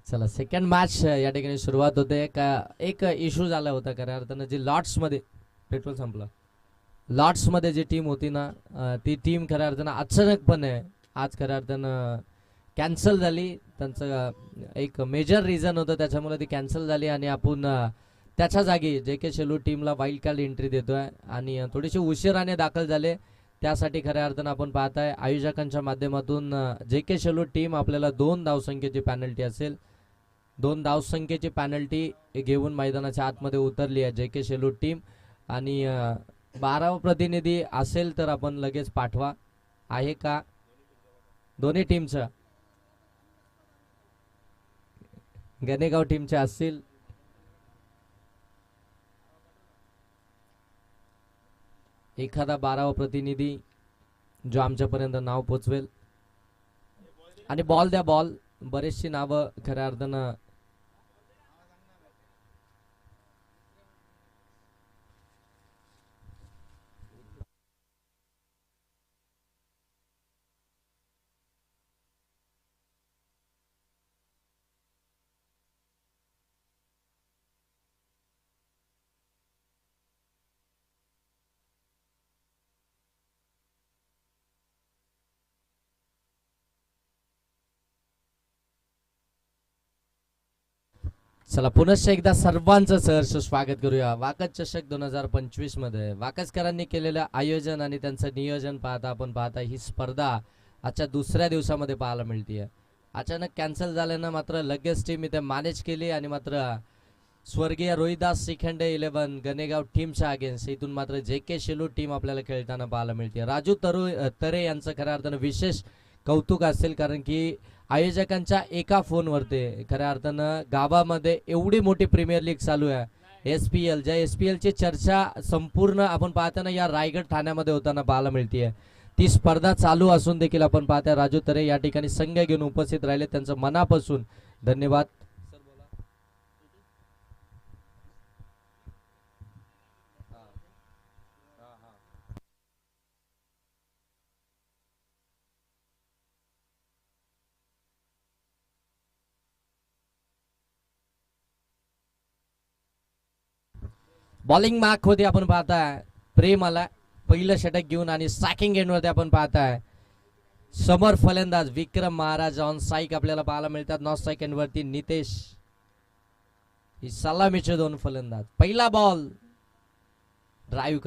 चला second match या ठिकाणी सुरुवात होते का. एक इश्यू झाला होता खऱ्या अर्थानं जी लॉर्ड्समध्ये पेट्रोल संपलं. लॉर्ड्समध्ये जी टीम होती ना ती टीम खऱ्या अर्थानं अचानकपणे आज खऱ्या अर्थानं कॅन्सल झाली. त्यांचं एक मेजर रिझन होतं त्याच्यामुळे ती कॅन्सल झाली आणि आपण त्याच्या जागी जे के शेलू टीमला वाईल्ड कार्ड एंट्री देतोय आणि थोडीशी उशिराने दाखल झाले. त्यासाठी खऱ्या अर्थानं आपण पाहताय आयोजकांच्या माध्यमातून जे के शेलू टीम आपल्याला 2 धावसंख्येची पॅनल्टी असेल. 2 धावसंख्येची पॅनल्टी घेऊन मैदानाच्या आतमध्ये उतरली आहे जे के शेलू टीम. आणि 12वा प्रतिनिधी असेल तर आपण लगेच पाठवा. आहे का दोन्ही टीमचं? गणेगाव टीमचे असतील. एखादा 12वा प्रतिनिधी जो आमच्यापर्यंत नाव पोचवेल. आणि बॉल द्या बॉल. बरेचशी नावं खऱ्या अर्थानं चला पुनश्च एकदा सर्वांचं सहर्ष स्वागत करूया वाकच चषक 2025 मध्ये. वाकचकरांनी केलेलं आयोजन आणि त्यांचं नियोजन पाहता आपण पाहता ही स्पर्धा आजच्या दुसऱ्या दिवसामध्ये पाहायला मिळते. अचानक कॅन्सल झाल्यानं मात्र लगेच टीम इथे मॅनेज केली आणि मात्र स्वर्गीय रोहिदास शिखंडे 11 गणेगाव टीमच्या अगेन्स्ट इथून मात्र जे के शेलू टीम आपल्याला खेळताना पाहायला मिळते. राजू तरे यांचं खऱ्या अर्थानं विशेष कौतुक असेल कारण की आयोजकांच्या एका फोनवरती खऱ्या अर्थानं गावामध्ये एवढी मोठी प्रीमियर लीग चालू आहे एसपीएल. ज्या एसपीएलची चर्चा संपूर्ण आपण पाहताना या रायगड ठाण्यामध्ये होताना पाहायला मिळते. ती स्पर्धा चालू असून देखील आपण पाहता राजू तरे या ठिकाणी संघ घेऊन उपस्थित राहिले. त्यांचं मनापासून धन्यवाद. बॉलिंग मार्क होती आपण पाहताय प्रेम आला पहिलं षटक घेऊन आणि सॅकिंग एंडवरती आपण पाहताय समोर फलंदाज विक्रम महाराज ऑन स्ट्राईक आपल्याला पाहायला मिळतात. नॉन स्ट्राईक एंडवरती नितेश. ही सलामीचे 2 फलंदाज. पहिला बॉल ड्राईव्ह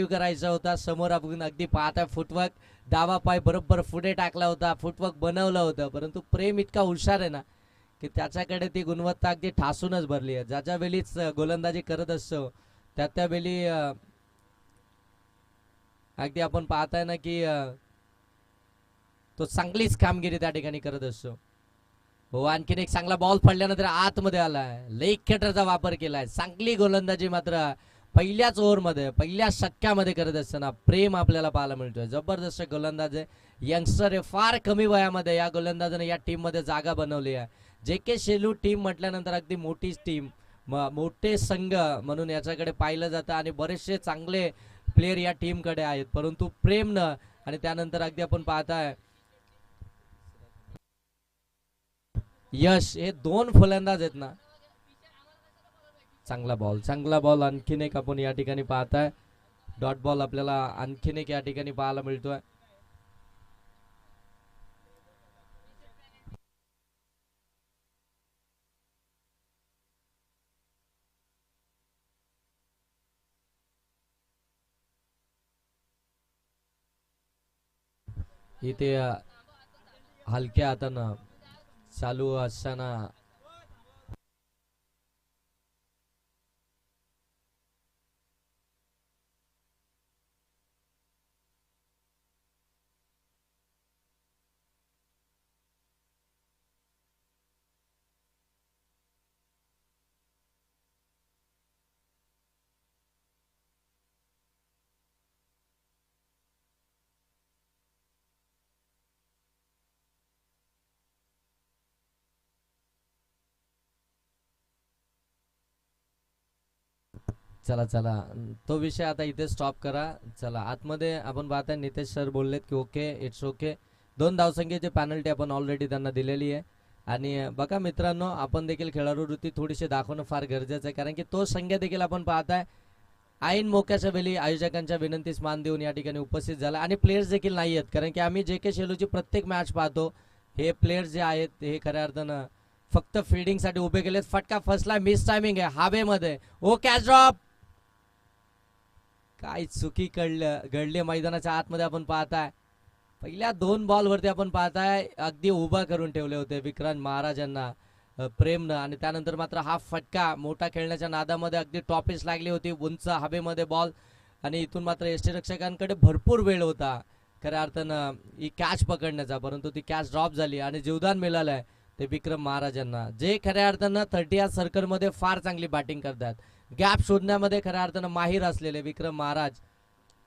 करायचा होता समोर आपण अगदी पाहताय फुटवर्क डावा पाय बरोबर पुढे टाकला होता. फुटवर्क बनवलं होतं परंतु प्रेम इतका हुशार आहे ना की त्याच्याकडे ती गुणवत्ता अगदी ठासूनच भरली आहे. ज्याच्या वेळीच गोलंदाजी करत असतो त्यावेळी अगदी आपण पाहताय ना की तो चांगलीच कामगिरी त्या ठिकाणी करत असतो. हो आणखीन एक चांगला बॉल पडल्यानंतर आतमध्ये आलाय. लेग कटरचा वापर केलाय. चांगली गोलंदाजी मात्र पहिल्याच ओव्हरमध्ये पहिल्या षटकामध्ये करत असताना प्रेम आपल्याला पाहायला मिळतोय. जबरदस्त गोलंदाज आहे. यंगस्टर आहे. फार कमी वयामध्ये या गोलंदाजाने या टीम मध्ये जागा बनवली आहे. जे के शेलू टीम म्हटल्यानंतर अगदी मोठी टीम मोठे संघ म्हणून याच्याकडे पाहिलं जातं आणि बरेचसे चांगले प्लेयर या टीमकडे आहेत. परंतु प्रेमनं आणि त्यानंतर अगदी आपण पाहताय यश हे 2 फलंदाज आहेत ना. चांगला बॉल आणखीन एक आपण या ठिकाणी पाहताय डॉट बॉल आपल्याला आणखीन एक या ठिकाणी पाहायला मिळतोय. इथे हलक्या हातानं चालू असताना चला तो विषय आता इथे स्टॉप करा. चला आतमध्ये आपण पाहताय नितेश सर बोललेत की ओके इट्स ओके. 2 धावसंख्येची पॅनल्टी आपण ऑलरेडी त्यांना दिलेली आहे. आणि बघा मित्रांनो, आपण देखील खेळाडूवृत्ती थोडीशी दाखवणं फार गरजेचं आहे, कारण की तो संघ देखील आपण पाहताय ऐन मोक्याच्या वेळी आयोजकांच्या विनंतीस मान देऊन या ठिकाणी उपस्थित झाला आणि प्लेयर्स देखील नाही आहेत, कारण की आम्ही जे के शेलूची प्रत्येक मॅच पाहतो हे प्लेयर्स जे आहेत हे खऱ्या अर्थानं फक्त फिल्डिंगसाठी उभे केलेत. फटका फसला, मिस टायमिंग आहे हवेमध्ये. ओ कॅच ड्रॉप, काय चुकी घडली मैदानाच्या आतमध्ये आपण पाहताय. पहिल्या 2 बॉलवरती आपण पाहताय अगदी उभा करून ठेवले होते विक्रांत महाराज यांना प्रेमनं, आणि त्यानंतर मात्र हा फटका मोठा खेळण्याच्या नादामध्ये अगदी टॉपिस लागली होती, उंच हवेमध्ये बॉल, आणि इथून मात्र यष्टीरक्षकांकडे भरपूर वेळ होता खऱ्या अर्थानं ही कॅच पकडण्याचा, परंतु ती कॅच ड्रॉप झाली आणि जीवदान मिळालंय ते विक्रम महाराजांना, जे खऱ्या अर्थानं 30 सर्कलमध्ये फार चांगली बॅटिंग करतात. गॅप शोधण्यामध्ये खऱ्या अर्थानं माहीर असलेले विक्रम महाराज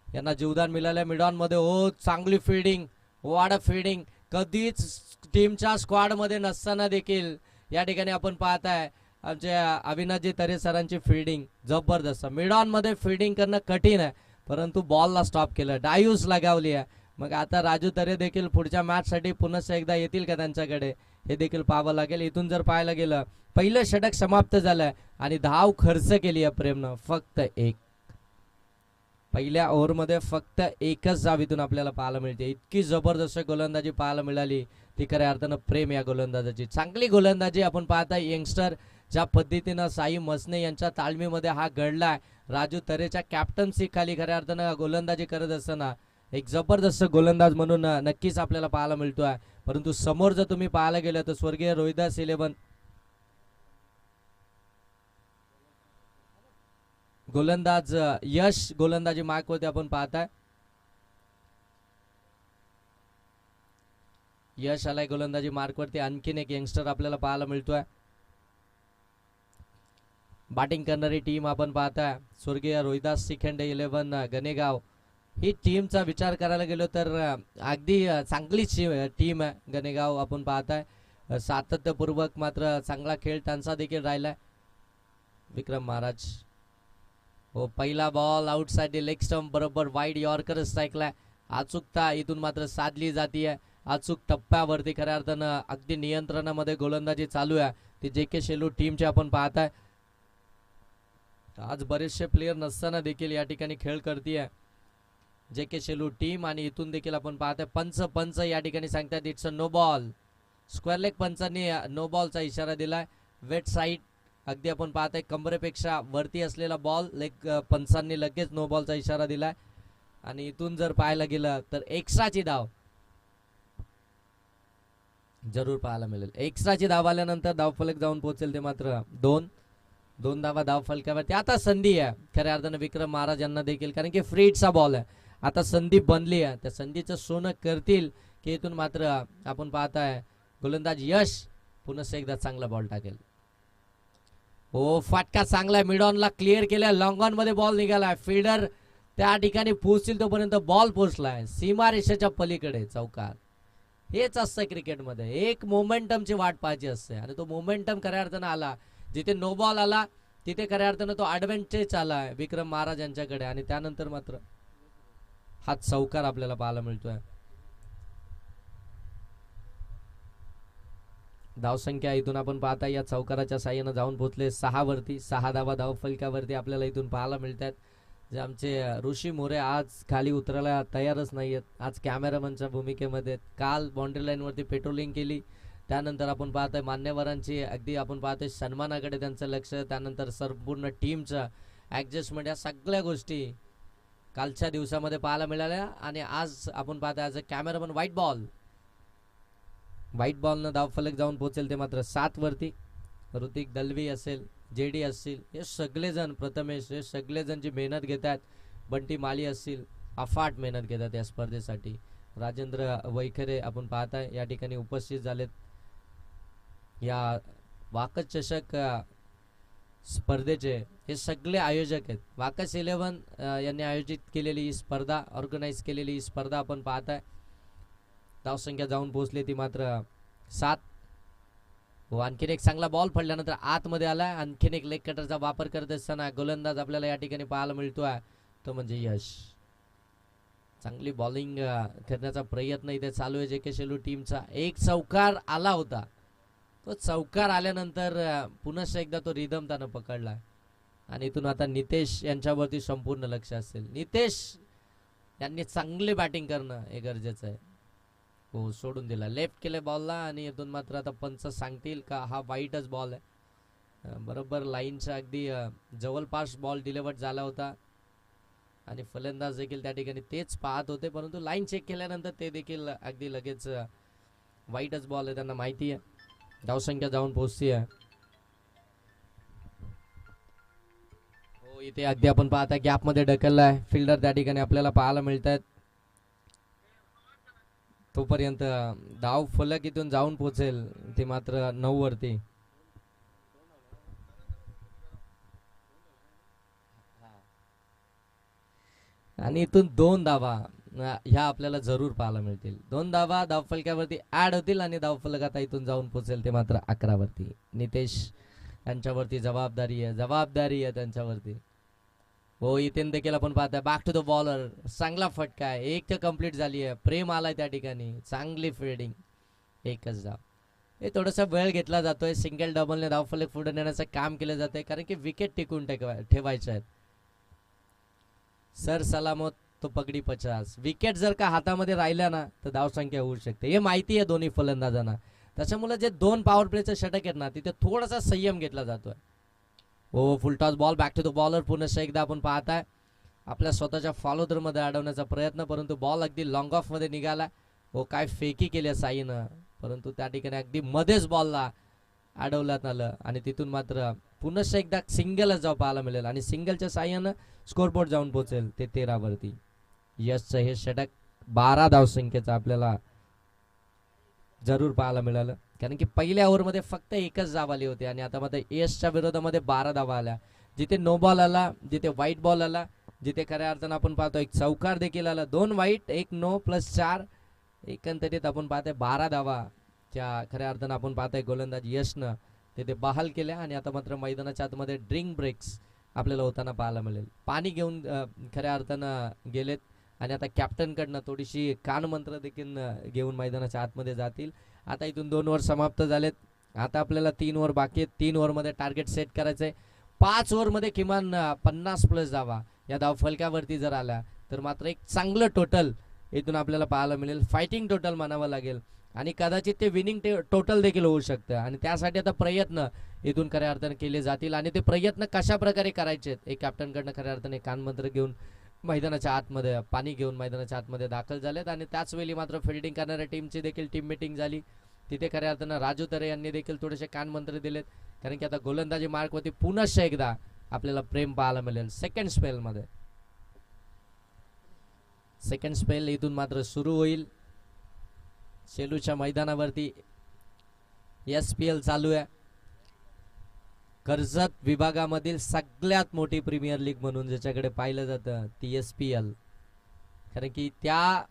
यांना जीवदान मिळालंय मिडॉनमध्ये. ओ चांगली फिल्डिंग, वाड फिल्डिंग, कधीच टीमच्या स्क्वॉडमध्ये नसताना देखील या ठिकाणी आपण पाहताय आमच्या अविनाशजी तरे सरांची फिल्डिंग जबरदस्त. मिडॉनमध्ये फिल्डिंग करणं कठीण आहे, परंतु बॉलला स्टॉप केलं, डायूस लगावली आहे. मग आता राजू तरे देखील पुढच्या मॅचसाठी पुन्हा एकदा येतील का त्यांच्याकडे, हे देखील पाहावं लागेल. इथून जर पाहायला गेलं पहिलं षटक समाप्त झालंय आणि धाव खर्च केली आहे प्रेमनं, फक्त 1. पहिल्या ओव्हरमध्ये फक्त 1च धाव इथून आपल्याला पाहायला मिळते. इतकी जबरदस्त गोलंदाजी पाहायला मिळाली ती खऱ्या अर्थानं प्रेम या गोलंदाजाची. चांगली गोलंदाजी आपण पाहताय. यंगस्टर ज्या पद्धतीनं साई मसने यांच्या ताळमीमध्ये हा घडलाय, राजू तरेच्या कॅप्टन्सीखाली खऱ्या अर्थानं गोलंदाजी करत असताना एक जबरदस्त गोलंदाज म्हणून नक्कीच आपल्याला पाहायला मिळतोय. परंतु समोर जर तुम्ही पाहायला गेलं तर स्वर्गीय रोहिदास 11 गोलंदाज यश गोलंदाजी मार्कवरती आपण पाहताय. यश आलाय गोलंदाजी मार्कवरती. आणखीन एक यंगस्टर आपल्याला पाहायला मिळतोय. बॅटिंग करणारी टीम आपण पाहताय स्वर्गीय रोहिदास शिखेंडे 11 गणेगाव. ही टीमचा विचार करायला गेलो तर अगदी चांगलीच टीम आहे गणेगाव. आपण पाहताय सातत्यपूर्वक मात्र चांगला खेळ त्यांचा देखील राहिलाय. विक्रम महाराज, हो पहिला बॉल आउटसाइड लेग स्टंप बरोबर वाईड यॉर्कर स्ट्राईकला. अचूकता इथून मात्र साधली जातीये. अचूक टप्प्यावरती खऱ्या अर्थानं अगदी नियंत्रणामध्ये गोलंदाजी चालू आहे ती जे के शेलू टीमची आपण पाहताय. आज बरेचसे प्लेयर नसताना देखील या ठिकाणी खेळ करतीये जे के शेलू टीम, आणि इथून देखील आपण पाहताय पंच या ठिकाणी सांगतात it's a no ball. Square leg पंचांनी नो बॉलचा इशारा दिलाय. वेट साईड अगदी आपण पाहताय कंबरेपेक्षा वरती असलेला बॉल लेग पंचांनी लगेच नो बॉलचा इशारा दिलाय. आणि इथून जर पाहायला गेलं तर एक्स्ट्राची धाव जरूर पाहायला मिळेल. एक्स्ट्राची धाव आल्यानंतर धावफलक जाऊन पोहोचेल ते मात्र 2 धावा धावफलकावरती. आता संधी आहे खऱ्या अर्थानं विक्रम महाराज यांना देखील, कारण की फ्रीटचा बॉल आहे. आता संधी बनली आहे, त्या संधीचं सोनं करतील की इथून मात्र आपण पाहताय गोलंदाज यश पुन्हा एकदा चांगला बॉल टाकेल. हो फटका चांगला आहे, मिडॉनला क्लिअर केलाय, लॉंग ऑन मध्ये बॉल निघालाय. फिल्डर त्या ठिकाणी पोहोचतील तोपर्यंत बॉल पोहोचलाय सीमारेषेच्या पलीकडे चौकार. हेच असतं क्रिकेटमध्ये, एक मोमेंटमची वाट पाहिजे असते आणि तो मोमेंटम खऱ्या अर्थानं आला. जिथे नो बॉल आला तिथे खऱ्या अर्थानं तो ॲडव्हान्टेज आला विक्रम महाराज यांच्याकडे, आणि त्यानंतर मात्र हा चौकार आपल्याला पाहायला मिळतोय. धावसंख्या इथून आपण पाहता या चौकाराच्या साह्यानं जाऊन पोहोचले 6 वरती. 6 धावा धावफलकावरती आपल्याला इथून पाहायला मिळतात. जे आमचे ऋषी मोरे आज खाली उतरायला तयारच नाही आहेत, आज कॅमेरामनच्या भूमिकेमध्ये. काल बाउंड्री लाईनवरती पेट्रोलिंग केली, त्यानंतर आपण पाहतोय मान्यवरांची अगदी आपण पाहतोय सन्मानाकडे त्यांचं लक्ष, त्यानंतर संपूर्ण टीमचं ॲडजस्टमेंट, या सगळ्या गोष्टी कालच्या दिवसामध्ये पाहायला मिळाल्या. आणि आज आपण पाहतोय ॲज अ कॅमेरामन व्हाईट बॉलनं धावफलक जाऊन पोहोचेल ते मात्र 7 वरती. ऋतिक दलवी असेल, JD असतील, हे सगळेजण, प्रथमेश, हे सगळेजण जी मेहनत घेतात, बंटी माली असतील, अफाट मेहनत घेतात या स्पर्धेसाठी. राजेंद्र वैखरे आपण पाहताय या ठिकाणी उपस्थित झालेत. या वाकच चषक स्पर्धेचे हे सगळे आयोजक आहेत. वाकच 11 यांनी आयोजित केलेली ही स्पर्धा, ऑर्गनाईज केलेली ही स्पर्धा आपण पाहताय. धावसंख्या जाऊन पोहोचली ती मात्र 7. हो आणखीन एक चांगला बॉल पडल्यानंतर आतमध्ये आला. आणखीन एक लेग कटरचा वापर करत असताना गोलंदाज आपल्याला या ठिकाणी पाहायला मिळतोय तो म्हणजे यश. चांगली बॉलिंग करण्याचा प्रयत्न इथे चालू आहे जे के शेलू टीमचा. एक चौकार आला होता तो चौकार आल्यानंतर पुन्हा एकदा तो रिदम त्यानं पकडला आणि इथून आता नितेश यांच्यावरती संपूर्ण लक्ष असेल. नितेश यांनी चांगली बॅटिंग करणं हे गरजेचं आहे. हो, सोडून दिला, लेफ्ट केले बॉलला आणि इथून मात्र आता पंच सांगतील का हा वाईटच बॉल आहे. बरोबर लाईनच्या अगदी जवळपास बॉल डिलिव्हर्ड झाला होता आणि फलंदाज देखील त्या ठिकाणी तेच पाहत होते, परंतु लाईन चेक केल्यानंतर ते देखील अगदी लगेच वाईटच बॉल आहे, त्यांना माहिती आहे. धावसंख्या जाऊन पोहोचती आहे. हो, इथे अगदी आपण पाहता गॅपमध्ये ढकललाय फिल्डर त्या ठिकाणी आपल्याला पाहायला मिळत आहेत. तोपर्यंत धाव फलक इथून जाऊन पोहोचेल ते मात्र 9 वरती. आणि इथून 2 धावा ह्या आपल्याला जरूर पाहायला मिळतील. 2 धावा धावफलकावरती ऍड होतील आणि धावफलक आता इथून जाऊन पोहोचेल ते मात्र 11 वरती. नितेश यांच्यावरती जबाबदारी आहे त्यांच्यावरती. हो, इथे देखील आपण पाहताय बॅक टू द बॉलर, चांगला फटका आहे, एक तर कम्प्लीट झाली आहे, प्रेम आलाय त्या ठिकाणी, चांगली फिल्डिंग, एकच धाव. हे थोडासा वेळ घेतला जातोय, सिंगल डबलने धावफलक पुढे नेण्याचं काम केलं जातंय कारण की विकेट टिकून ठेवायच्या आहेत. सर सलामत तो पगडी 50. विकेट जर का हातामध्ये राहिल्या ना तर धावसंख्या होऊ शकते, हे माहिती आहे दोन्ही फलंदाजांना. त्याच्यामुळे जे 2 पॉवर प्लेचे षटक आहेत ना तिथे थोडासा संयम घेतला जातोय. हो, full toss ball back to the bowler. पुन्हा एकदा आपण पाहताय आपल्या स्वतःच्या फॉलो थ्रू मध्ये अडवण्याचा प्रयत्न, परंतु बॉल अगदी लॉंग ऑफ मध्ये निघाला. हो, काय फेकी केली साईनं, परंतु त्या ठिकाणी अगदी मध्येच बॉलला अडवण्यात आलं आणि तिथून मात्र पुन्हा एकदा सिंगलच जाऊ पाहायला मिळेल आणि सिंगलच्या साह्यानं स्कोरबोर्ड जाऊन पोहोचेल ते 13 वरती. यशचं हे षटक 12 धावसंख्येचं आपल्याला जरूर पाहायला मिळालं कारण की पहिल्या ओव्हरमध्ये फक्त एकच धाव आली होती आणि आता मात्र यशच्या विरोधामध्ये 12 धावा आल्या. जिथे नो बॉल आला, जिथे व्हाईट बॉल आला, जिथे खऱ्या अर्थानं आपण पाहतो एक चौकार देखील आला, 2 व्हाईट 1 नो प्लस 4, एकंदरीत आपण पाहतोय 12 धावा त्या खऱ्या अर्थानं आपण पाहतोय गोलंदाज यशनं तिथे बहाल केल्या. आणि आता मात्र मैदानाच्या आतमध्ये ड्रिंक ब्रेक्स आपल्याला होताना पाहायला मिळेल. पाणी घेऊन खऱ्या अर्थानं गेलेत आणि आता कॅप्टनकडनं थोडीशी कानमंत्र देखील घेऊन मैदानाच्या आतमध्ये जातील. आता इथून 2 ओव्हर समाप्त झालेत. आता आपल्याला 3 ओव्हर बाकी आहेत. 3 ओव्हरमध्ये टार्गेट सेट करायचंय. 5 ओव्हरमध्ये किमान 50 प्लस धावा या धाव फलकावरती जर आल्या तर मात्र एक चांगलं टोटल इथून आपल्याला पाहायला मिळेल. फायटिंग टोटल म्हणावं लागेल आणि कदाचित ते विनिंग टोटल देखील होऊ शकतं आणि त्यासाठी आता प्रयत्न इथून खऱ्या अर्थाने केले जातील आणि ते प्रयत्न कशा प्रकारे करायचे आहेत एक कॅप्टनकडनं खऱ्या अर्थाने कानमंत्र घेऊन मैदानाच्या आतमध्ये पाणी घेऊन मैदानाच्या आतमध्ये दाखल झालेत. आणि त्याच वेळी मात्र फिल्डिंग करणाऱ्या टीमची देखील टीम मीटिंग झाली. तिथे खऱ्या अर्थानं राजू तरे यांनी देखील थोडेसे कानमंत्र दिलेत कारण की आता गोलंदाजी मार्कवरती पुन्हा एकदा आपल्याला प्रेम पाहायला मिळेल. सेकंड स्पेल इथून मात्र सुरू होईल. सेलूच्या मैदानावरती SPL चालू आहे. कर्जत विभागामधील सगळ्यात मोठी प्रीमियर लीग म्हणून ज्याच्याकडे पाहिलं जातं ती SPL, कारण की त्या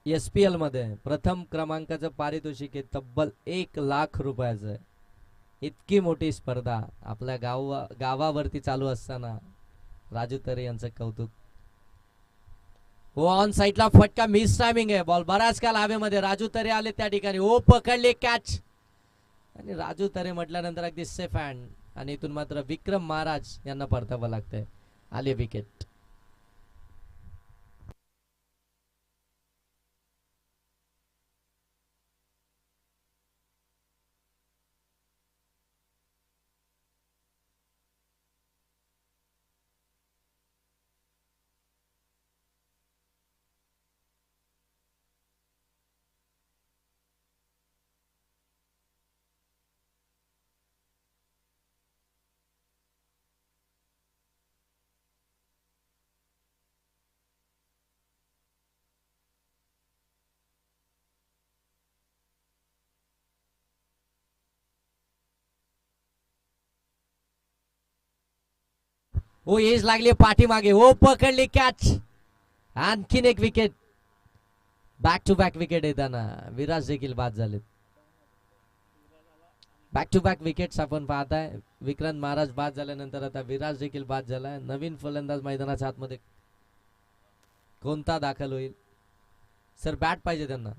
SPL मध्ये प्रथम क्रमांकाचं पारितोषिक आहे तब्बल 1 लाख रुपयाचं आहे. इतकी मोठी स्पर्धा आपल्या गावावरती चालू असताना राजू तरे यांचं कौतुक. हो, ऑन साईडला फटका, मिस टायमिंग आहे, बॉल बराच काल हवेमध्ये. राजू तरे आले त्या ठिकाणी, ओ पकडले कॅच आणि राजू तरे म्हटल्यानंतर अगदी सेफ हँड आणि इथून मात्र विक्रम महाराज यांना परतावं लागतंय. आले विकेट. हो, एज लागली पाठीमागे, हो पकडली कॅच, आणखीन एक wicket. Back to back wicket येताना विराज देखील बाद झाले. बॅक टू बॅक विकेट्स आपण पाहताय. विक्रांत महाराज बाद झाल्यानंतर आता विराज देखील बाद झालाय. नवीन फलंदाज मैदानाच्या आतमध्ये कोणता दाखल होईल? सर बॅट पाहिजे त्यांना.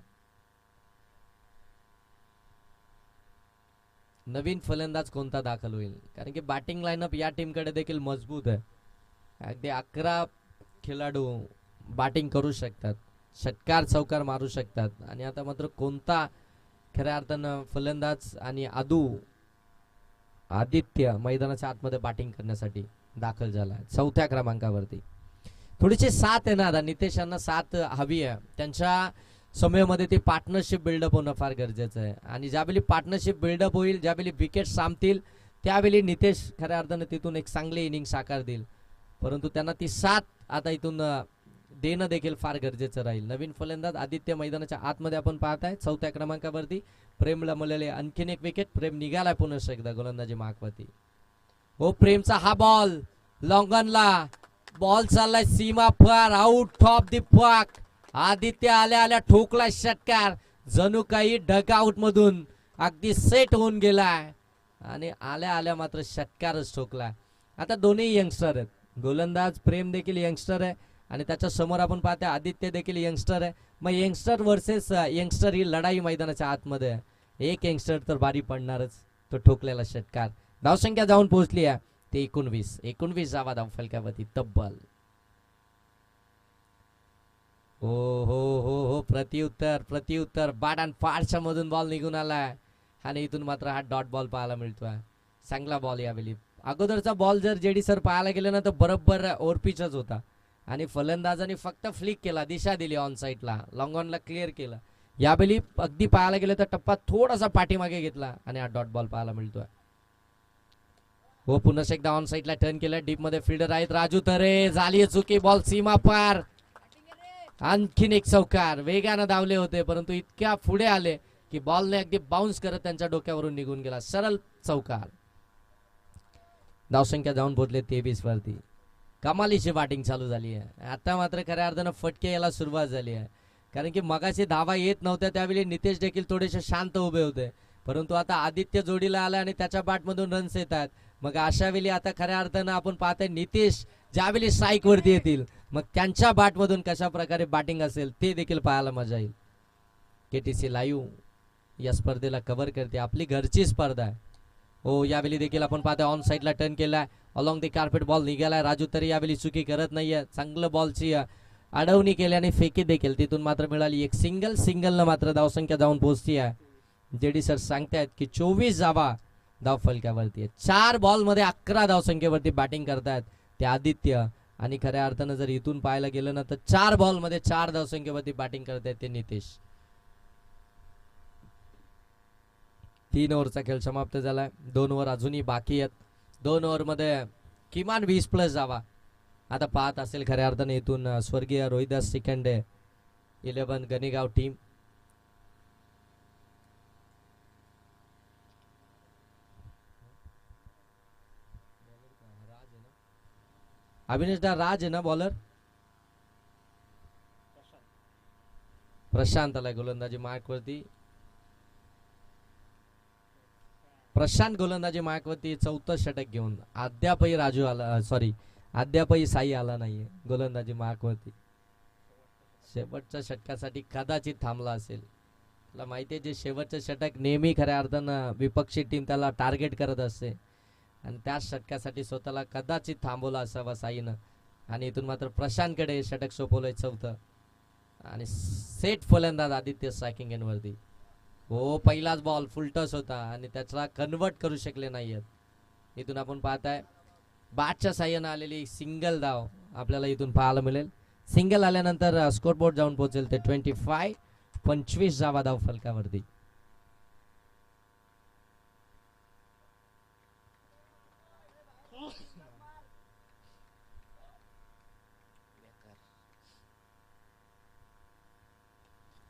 नवीन फलंदाज कोणता दाखल होईल, कारण की बॅटिंग लाईनअप या टीमकडे देखील मजबूत आहे. अगदी 11 खेळाडू बॅटिंग करू शकतात, षटकार चौकार मारू शकतात. आणि आता मात्र कोणता खऱ्या अर्थानं फलंदाज आणि आदित्य मैदानाच्या आतमध्ये बॅटिंग करण्यासाठी दाखल झाला चौथ्या क्रमांकावरती. थोडीशी साथ येणार, नितेश यांना साथ हवी आहे. त्यांच्या समयामध्ये ती पार्टनरशिप बिल्डअप होणं फार गरजेचं आहे. आणि ज्यावेळी पार्टनरशिप बिल्डअप होईल, ज्यावेळी विकेट सामतील, त्यावेळी नितेश खऱ्या अर्थानं तिथून एक चांगली इनिंग साकार देईल. परंतु त्यांना ती साथ आता इथून देणं देखील फार गरजेचं राहील. नवीन फलंदाज आदित्य मैदानाच्या आतमध्ये आपण पाहताय चौथ्या क्रमांकावरती. प्रेमला मिळाले आणखीन एक विकेट. प्रेम निघालाय पुन्हा एकदा गोलंदाजी मार्कवरती. हो, प्रेमचा हा बॉल लॉंगनला, बॉल चाललाय सीमा पार, out of the park. Aditya आल्या आल्या ठोकला षटकार, जणू काही डगआउट मधून अगदी सेट होऊन गेलाय आणि आल्या आल्या मात्र षटकारच ठोकला. आता दोन्ही यंगस्टर आहेत, गोलंदाज प्रेम देखील यंगस्टर आहे आणि त्याच्या समोर आपण पाहतोय आदित्य देखील यंगस्टर आहे. मग यंगस्टर वर्सेस यंगस्टर ही लढाई मैदानाच्या आतमध्ये आहे. एक यंगस्टर तर बारी पडणारच. तो ठोकलेला षटकार. धावसंख्या जाऊन पोहोचली आहे ते 19 जावा धावफलकावरती तब्बल. हो हो हो हो, प्रत्युत्तर बाडान पारच्या मधून बॉल निघून आलाय आणि इथून मात्र हा डॉट बॉल पाहायला मिळतोय. चांगला बॉल यावेळी. अगोदरचा बॉल जर जेडी सर पाहायला गेलं ना तर बरोबर ओव्हरपिचच होता आणि फलंदाजाने फक्त फ्लिक केला, दिशा दिली ऑन साईडला, लॉंग ऑनला क्लिअर केलं. यावेळी अगदी पाहायला गेलं तर टप्पा थोडासा पाठीमागे घेतला आणि हा डॉट बॉल पाहायला मिळतोय. हो, पुन्हा एकदा ऑन साईडला टर्न केलं. डीप मध्ये फिल्डर आहेत राजू तरे, झाली चुकी, बॉल सीमा पार. आणखीन एक चौकार. वेगानं धावले होते परंतु इतक्या पुढे आले की बॉलने अगदी बाउन्स करत त्यांच्या डोक्यावरून निघून गेला. सरळ चौकार. धावसंख्या जाऊन पोहोचले 23 वरती. कमालीची बॅटिंग चालू झाली आहे. आता मात्र खऱ्या अर्थानं फटके यायला सुरुवात झाली आहे, कारण की मगाशी धावा येत नव्हत्या त्यावेळी नितेश देखील थोडेसे शांत उभे होते. परंतु आता आदित्य जोडीला आला आणि त्याच्या बॅटमधून रन्स येत आहेत. मग अशा वेळी आता खऱ्या अर्थानं आपण पाहतोय नितेश ज्यावेळी स्ट्राईक वरती येतील मग त्यांच्या बॅटमधून कशा प्रकारे बॅटिंग असेल ते देखील पाहायला मजा येईल. केटीसी लाईव्ह या स्पर्धेला कव्हर करते, आपली घरची स्पर्धा आहे. हो, यावेळी देखील आपण पाहतोय ऑन साईडला टर्न केलाय, अलॉंग द कार्पेट बॉल निघालाय. राजू तरी यावेळी चुकी करत नाहीये, चांगलं बॉलची अडवणी केल्याने फेकी देखील तिथून मात्र मिळाली एक सिंगलनं मात्र धावसंख्या जाऊन पोहोचती आहे. जेडी सर सांगतायत की 24 जावा धावफलकावरती आहे. 4 बॉल मध्ये 11 धावसंख्येवरती बॅटिंग करतायत ते आदित्य आणि खऱ्या अर्थानं जर इथून पाहायला गेलं ना तर 4 बॉल मध्ये 4 धावसंख्येवरती बॅटिंग करतायत ते नितेश. 3 ओव्हरचा खेळ समाप्त झालाय. 2 ओव्हर अजूनही बाकी आहेत. 2 ओव्हर मध्ये किमान 20+ जावा आता पाहत असेल खऱ्या अर्थाने इथून स्वर्गीय रोहिदास शिखंडे 11 गणेगाव टीम. अविनेश दा राज आहे ना बॉलर, प्रशांत आलाय गोलंदाजी मार्कवरती. प्रशांत गोलंदाजी मार्कवरती 4थं षटक घेऊन. अद्यापही राजू आला, सॉरी अद्यापही साई आला नाहीये गोलंदाजी मार्कवरती. शेवटच्या षटकासाठी कदाचित थांबला असेल. तुला माहिती आहे जे शेवटचं षटक नेहमी खऱ्या अर्थानं विपक्षी टीम त्याला टार्गेट करत असते आणि त्याच षटकासाठी स्वतःला कदाचित थांबवलं असावा साईनं. आणि इथून मात्र प्रशांतकडे षटक सोपवलंय 4थं आणि सेट फलंदाज आदित्य स्ट्रायकिंग एंडवरती. हो, पहिलाच बॉल फुलटस होता आणि त्याला कन्वर्ट करू शकले नाहीयेत. इथून आपण पाहताय बॅटच्या साह्यानं आलेली सिंगल धाव आपल्याला इथून पाहायला मिळेल. सिंगल आल्यानंतर स्कोरबोर्ड जाऊन पोहोचेल ते 25 जावा धाव फलकावरती.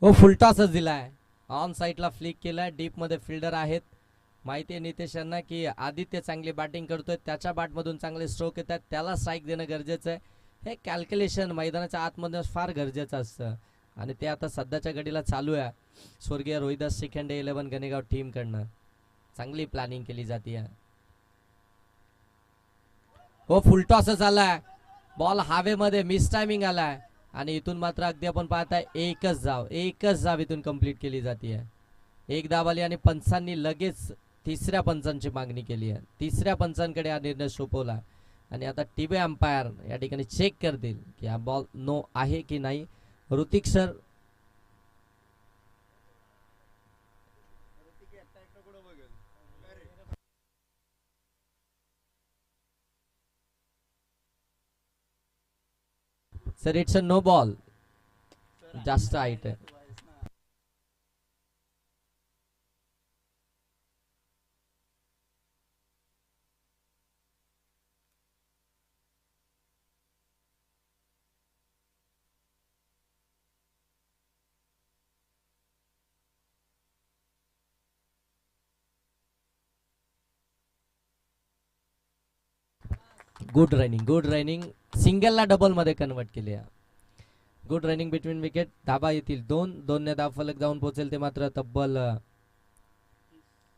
हो, फुलटॉसच दिलाय, ऑन साईडला फ्लिक केलाय. डीप मध्ये फिल्डर आहेत. माहिती आहे नितेश यांना की आदित्य चांगली बॅटिंग करतोय, त्याच्या बॅटमधून चांगले स्ट्रोक येतात, त्याला स्ट्राईक देणं गरजेचं आहे. हे कॅल्क्युलेशन मैदानाच्या आतमध्ये फार गरजेचं असतं आणि ते आता सध्याच्या घडीला चालू आहे. स्वर्गीय रोहिदास शिखंडे 11 गणेगाव टीम कडनं चांगली प्लॅनिंग केली जाते. हो, फुलटॉसच आलाय, बॉल हवेमध्ये मिस टायमिंग आलाय आणि इथून मात्र अगदी आपण पाहताय एकच जाव इथून कंप्लीट केली जाते. एक धाव आली आणि पंचांनी लगेच तिसऱ्या पंचांची मागणी केली आहे. तिसऱ्या पंचांकडे हा निर्णय सोपवला आणि आता टीव्ही अंपायर या ठिकाणी चेक करतील की हा बॉल नो आहे की नाही. Hrithik sir sir it's a no ball. जास्त हाईट आहे. गुड रनिंग सिंगलला डबल मध्ये कन्वर्ट केली आहे. Good running between wicket. धाबा येतील 2 धाव फलक जाऊन पोहोचेल ते मात्र तब्बल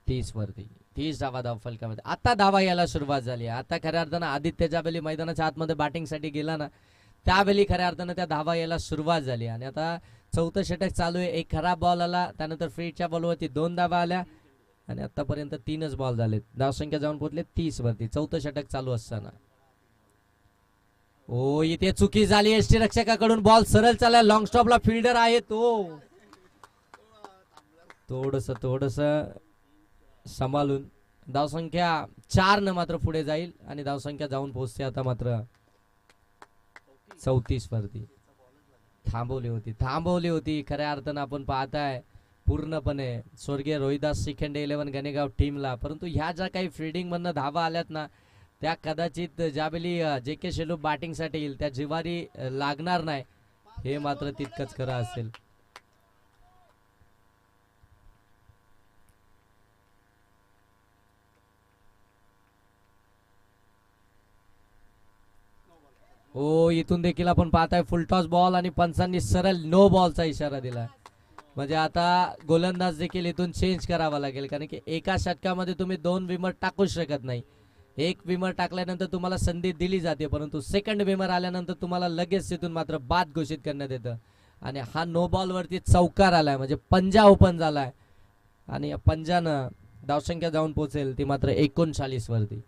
30 वरती. 30 धावा धाव फलकामध्ये. आता धावा यायला सुरुवात झाली. आता खऱ्या अर्थानं आदित्य ज्यावेळी मैदानाच्या आतमध्ये बॅटिंगसाठी गेला ना त्यावेळी खऱ्या अर्थानं त्या धावा यायला सुरुवात झाली. आणि आता चौथं षटक चालू आहे. एक खराब बॉल आला, त्यानंतर फ्रीडच्या बॉलवरती 2 धावा आल्या आणि आतापर्यंत 3च बॉल झालेत. धावसंख्या जाऊन पोहोचले 30 वरती. चौथं षटक चालू असताना ओ इथे चुकी झाली एसटी रक्षकाकडून. बॉल सरळ चालला. लॉंग स्टॉपला फिल्डर आहे तो थोडस सांभाळून. धावसंख्या 4 न मात्र पुढे जाईल आणि धावसंख्या जाऊन पोहोचते आता मात्र 34 वरती. थांबवली होती खऱ्या अर्थानं आपण पाहताय पूर्णपणे स्वर्गीय रोहिदास शिखेंडे 11 गणेगाव टीमला. परंतु ह्या ज्या काही फिल्डिंग मधनं धावा आल्यात ना त्या कदाचित ज्यावेळी जे के शेलू बॅटिंगसाठी येईल त्या जिवारी लागणार नाही. हे मात्र तितकंच खरं असेल. हो इथून देखील आपण पाहताय फुलटॉस बॉल आणि पंचांनी सरळ नो बॉलचा इशारा दिला. म्हणजे आता गोलंदाज देखील इथून चेंज करावा लागेल कारण की एका षटकामध्ये तुम्ही 2 विमर टाकूच शकत नाही. एक विमर टाकल्यानंतर तुम्हाला संधी दिली जाते परंतु सेकंड विमर आल्यानंतर तुम्हाला लगेच तिथून मात्र बाद घोषित करण्यात येतं. आणि हा नो बॉल वरती चौकार आलाय म्हणजे पंजा ओपन झालाय आणि पंजानं धावसंख्या जाऊन पोहोचेल ती मात्र 39 वरती.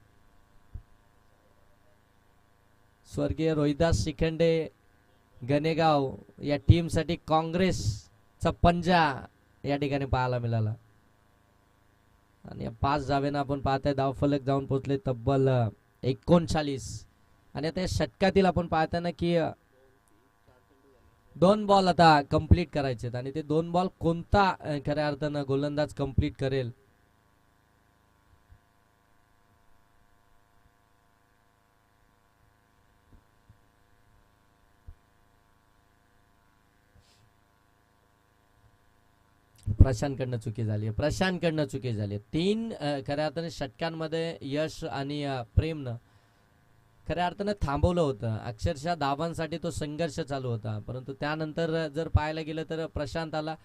स्वर्गीय रोहिदास शिखेंडे गणेगाव या टीम साठी काँग्रेसचा पंजा या ठिकाणी पाहायला मिळाला. आणि 5 धावेनं आपण पाहताय धाव फलक जाऊन पोहोचले तब्बल 39. आणि आता या षटकातील आपण पाहताय ना की 2 बॉल आता कंप्लीट करायचे आणि ते 2 बॉल कोणता खऱ्या अर्थानं गोलंदाज कंप्लीट करेल. प्रशांतकडनं चुकी झाली. 3 खऱ्या अर्थाने षटकांमध्ये यश आणि प्रेमनं खऱ्या अर्थानं थांबवलं होतं. अक्षरशः धावांसाठी तो संघर्ष चालू होता परंतु त्यानंतर जर पाहायला गेलं तर प्रशांत आला.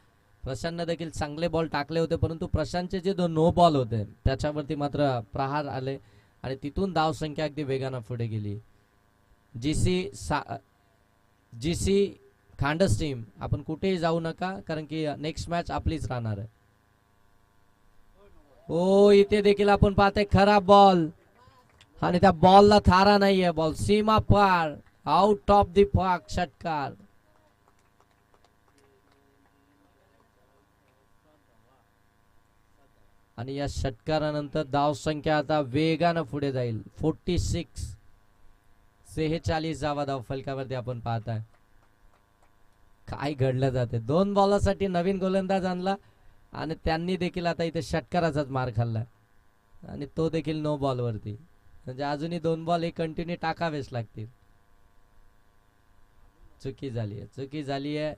प्रशांतनं देखील चांगले बॉल टाकले होते परंतु प्रशांतचे जे 2 नो बॉल होते त्याच्यावरती मात्र प्रहार आले आणि तिथून धावसंख्या अगदी वेगानं पुढे गेली. जीसी खांडस टीम आपण कुठेही जाऊ नका कारण की नेक्स्ट मॅच आपलीच राहणार आहे. हो इथे देखील आपण पाहतोय खराब बॉल आणि त्या बॉलला थारा नाहीये. बॉल सीमा पार आउट ऑफ द पार्क षटकार. आणि या षटकारानंतर धावसंख्या आता वेगानं पुढे जाईल. 46 धावा धाव फलकावरती आपण पाहताय. काय घडलं जाते 2 बॉलासाठी नवीन गोलंदाज आणला आणि त्यांनी देखील आता इथे षटकाराचाच मार खाल्ला आणि तो देखील नो बॉल वरती. म्हणजे अजूनही 2 बॉल हे कंटिन्यू टाकावेच लागतील. चुकी झाली आहे.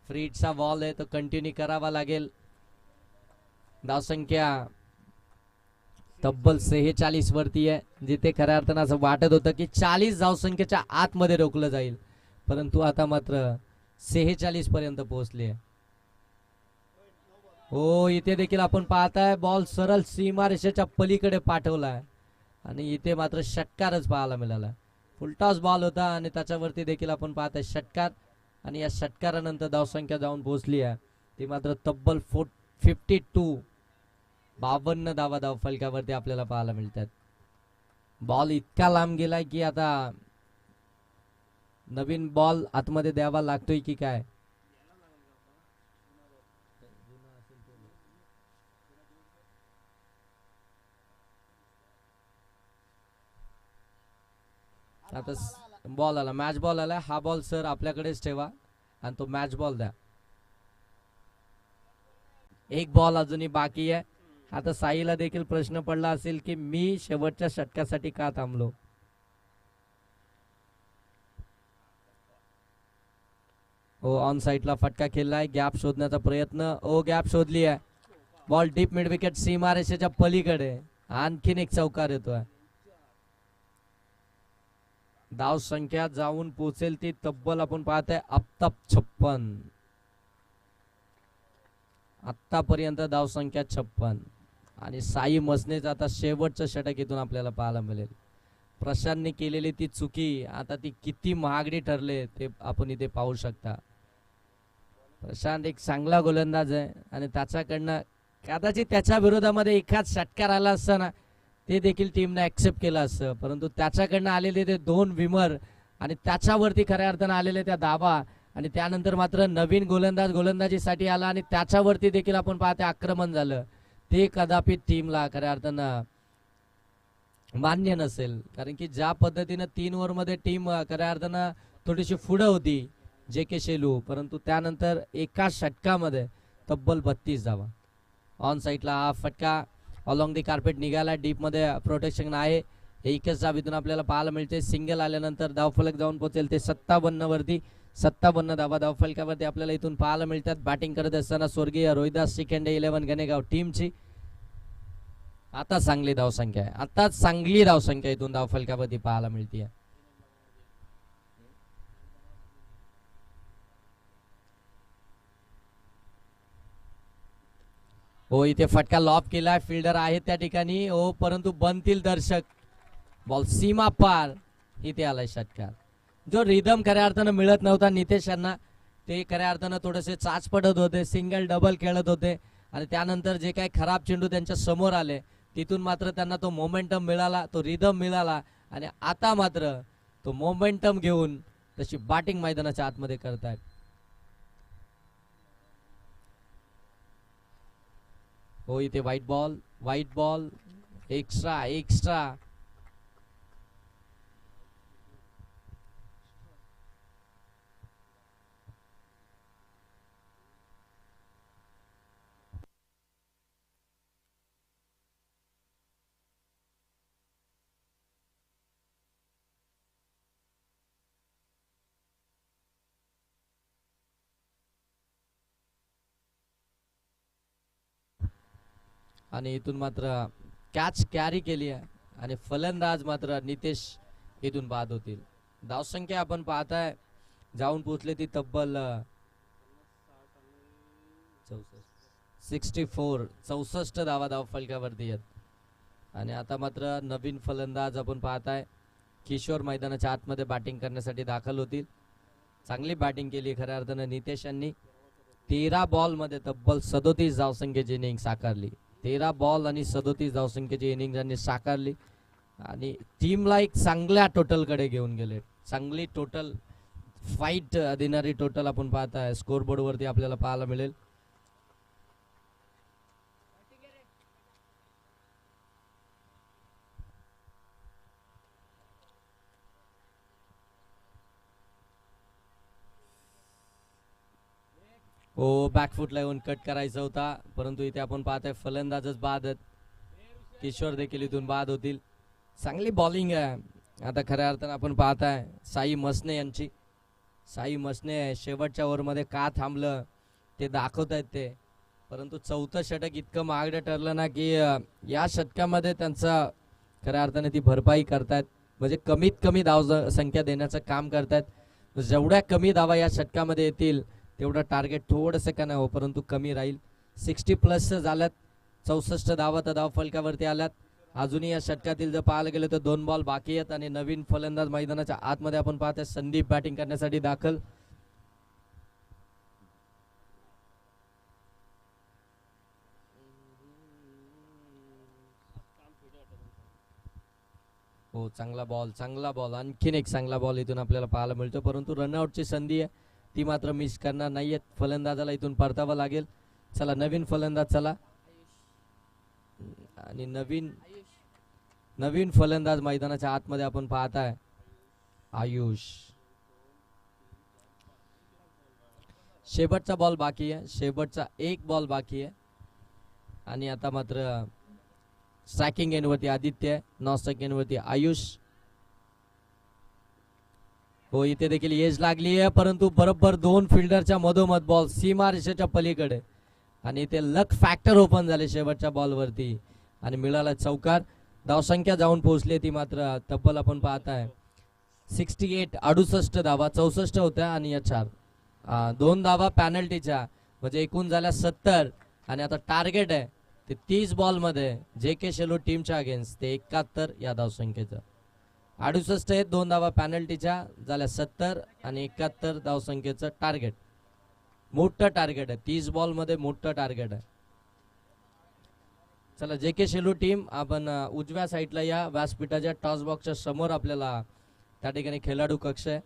फ्रीडचा बॉल आहे तो कंटिन्यू करावा लागेल. धावसंख्या तब्बल 46 वरती आहे जिथे खऱ्या अर्थानं असं वाटत होतं की 40 धावसंख्येच्या आतमध्ये रोखलं जाईल परंतु आता मात्र 46 पर्यंत पोहोचले. हो इथे देखील आपण पाहताय बॉल सरळ सीमारेषेच्या पलीकडे पाठवलाय आणि इथे मात्र षटकारच पाहायला मिळाला. फुलटॉस बॉल होता आणि त्याच्यावरती देखील आपण पाहताय षटकार आणि या षटकारानंतर धावसंख्या जाऊन पोहोचली आहे ती मात्र तब्बल 52. 52 धावा धावफलकावरती आपल्याला पाहायला मिळतात. बॉल इतका लांब गेलाय की आता नवीन बॉल आतमध्ये द्यावा लागतोय की काय. आता बॉल आला, मॅच बॉल आला. हा बॉल सर आपल्याकडेच ठेवा आणि तो मॅच बॉल द्या. एक बॉल अजूनही बाकी आहे. आता साईला देखील प्रश्न पडला असेल की मी शेवटच्या षटकासाठी का थांबलो. हो, ऑन साईडला फटका खेळलाय. गॅप शोधण्याचा प्रयत्न. ओ गॅप शोधली आहे. बॉल डीप मिड विकेट सीमारेषेच्या पलीकडे. आणखीन एक चौकार येतोय. धाव संख्या जाऊन पोहोचेल ती तब्बल आपण पाहतोय आत्ता 56. आतापर्यंत धाव संख्या 56 आणि साई मसनेच आता शेवटचं षटक इथून आपल्याला पाहायला मिळेल. प्रशांतने केलेली ती चुकी आता ती किती महागडी ठरले ते आपण इथे पाहू शकता. प्रशांत एक चांगला गोलंदाज आहे आणि त्याच्याकडनं कदाचित त्याच्या विरोधामध्ये एखाद षटकार आला असता ना ते देखील टीमने ऍक्सेप्ट केलं असतं, परंतु त्याच्याकडनं आलेले ते 2 विमर आणि त्याच्यावरती खऱ्या अर्थानं आलेले त्या धावा आणि त्यानंतर मात्र नवीन गोलंदाज गोलंदाजीसाठी आला आणि त्याच्यावरती देखील आपण पाहते आक्रमण झालं. ते कदापि टीमला खऱ्या अर्थानं मान्य नसेल, कारण की ज्या पद्धतीनं 3 ओव्हरमध्ये टीम खऱ्या अर्थानं थोडीशी पुढं होती जे के शेलू, परंतु त्यानंतर एका षटकामध्ये तब्बल 32 धावा. ऑन साईडला हा फटका अलॉंग दी कार्पेट निघाला. डीपमध्ये प्रोटेक्शन आहे. एकच धावीतून आपल्याला पाहायला मिळते. सिंगल आल्यानंतर धावफलक जाऊन पोहोचेल ते 57 वरती. 57 धावा धावफलकावरती आपल्याला इथून पाहायला मिळतात. बॅटिंग करत असताना स्वर्गीय रोहिदास शिखेंडे 11 गणेगाव टीमची आता चांगली धावसंख्या आहे. आता चांगली धावसंख्या इथून धावफलकावरती पाहायला मिळते. हो, इथे फटका लॉब केला. फिल्डर आहे त्या ठिकाणी. हो, परंतु बनतील दर्शक. बॉल सीमा पार. इथे आलाय षटकार. जो रिदम खऱ्या अर्थानं मिळत नव्हता नितेश यांना, ते खऱ्या अर्थानं थोडेसे चाच पडत होते. सिंगल डबल खेळत होते आणि त्यानंतर जे काही खराब चेंडू त्यांच्या समोर आले तिथून मात्र त्यांना तो मोमेंटम मिळाला, तो रिदम मिळाला आणि आता मात्र तो मोमेंटम घेऊन तशी बॅटिंग मैदानाच्या आतमध्ये करतायत. हो, इथे व्हाईट बॉल एक्स्ट्रा. आणि इथून मात्र कॅच कॅरी केली आहे आणि फलंदाज मात्र नितेश इथून बाद होतील. धावसंख्या आपण पाहताय जाऊन पोहोचले ती तब्बल 64 धावा धावफलकावरती आहेत आणि आता मात्र नवीन फलंदाज आपण पाहताय किशोर मैदानाच्या आतमध्ये बॅटिंग करण्यासाठी दाखल होतील. चांगली बॅटिंग केली खऱ्या अर्थानं नितेश यांनी. 13 बॉलमध्ये तब्बल 37 धावसंख्येची इनिंग साकारली. 13 बॉल आणि 37 धावसंख्येची इनिंग त्यांनी साकारली आणि टीमला एक चांगल्या टोटलकडे घेऊन गेले. चांगली टोटल फाईट देणारी टोटल आपण पाहताय स्कोरबोर्ड वरती आपल्याला पाहायला मिळेल. हो, बॅकफुटला येऊन कट करायचा होता, परंतु इथे आपण पाहताय फलंदाजच बाद आहेत. किशोर देखील इथून बाद होतील. चांगली बॉलिंग आहे आता खऱ्या अर्थानं आपण पाहताय साई मसने यांची. साई मसने शेवटच्या ओव्हरमध्ये का थांबलं ते दाखवत आहेत ते, परंतु 4थं षटक इतकं महागडं ठरलं ना की या षटकामध्ये त्यांचा खऱ्या अर्थाने ती भरपाई करतायत, म्हणजे कमीत कमी धाव संख्या देण्याचं काम करतायत. जेवढ्या कमी धावा या षटकामध्ये येतील तेवढं टार्गेट थोडंसं का नाही हो, परंतु कमी राहील. 60+ झाल्यात. 64 धावा तर धावफलकावरती आल्यात. अजूनही या षटकातील जर पाहायला गेलं तर 2 बॉल बाकी आहेत आणि नवीन फलंदाज मैदानाच्या आतमध्ये आपण पाहतोय संदीप बॅटिंग करण्यासाठी दाखल. हो, चांगला बॉल, आणखीन एक चांगला बॉल इथून आपल्याला पाहायला मिळतो, परंतु रनआउटची संधी आहे ती मात्र मिस करणार नाहीयेत. फलंदाजाला इथून परतावं लागेल. चला नवीन फलंदाज, चला आणि नवीन फलंदाज मैदानाच्या आतमध्ये आपण पाहताय आयुष. शेवटचा बॉल बाकी आहे, शेवटचा एक बॉल बाकी आहे आणि आता मात्र स्ट्रायकिंग एंडवरती आदित्य आहे, नॉन स्ट्रायकिंग एंडवरती आयुष. हो, इथे देखील एज लागली आहे, परंतु बरोबर दोन फिल्डरच्या मधोमध बॉल सीमा रेषेच्या पलीकडे आणि इथे लक फॅक्टर ओपन झाले शेवटच्या बॉलवरती आणि मिळाला चौकार. धावसंख्या जाऊन पोहोचली ती मात्र तब्बल आपण पाहताय 68, 68 धावा, 64 होत्या आणि या 4 2 धावा पॅनल्टीच्या, म्हणजे एकूण झाल्या 70 आणि आता टार्गेट आहे ते 30 बॉलमध्ये जे के शेलो टीमच्या अगेन्स्ट ते 71 या धावसंख्येचं. 68 आहेत, 2 धावा पॅनल्टीच्या झाल्या 70 आणि 71 धावसंख्येचं टार्गेट. मोठं टार्गेट आहे, 30 बॉलमध्ये मोठं टार्गेट आहे. चला जे के शेलू टीम आपण उजव्या साईडला या व्यासपीठाच्या टॉस बॉक्सच्या समोर आपल्याला त्या ठिकाणी खेळाडू कक्ष आहे.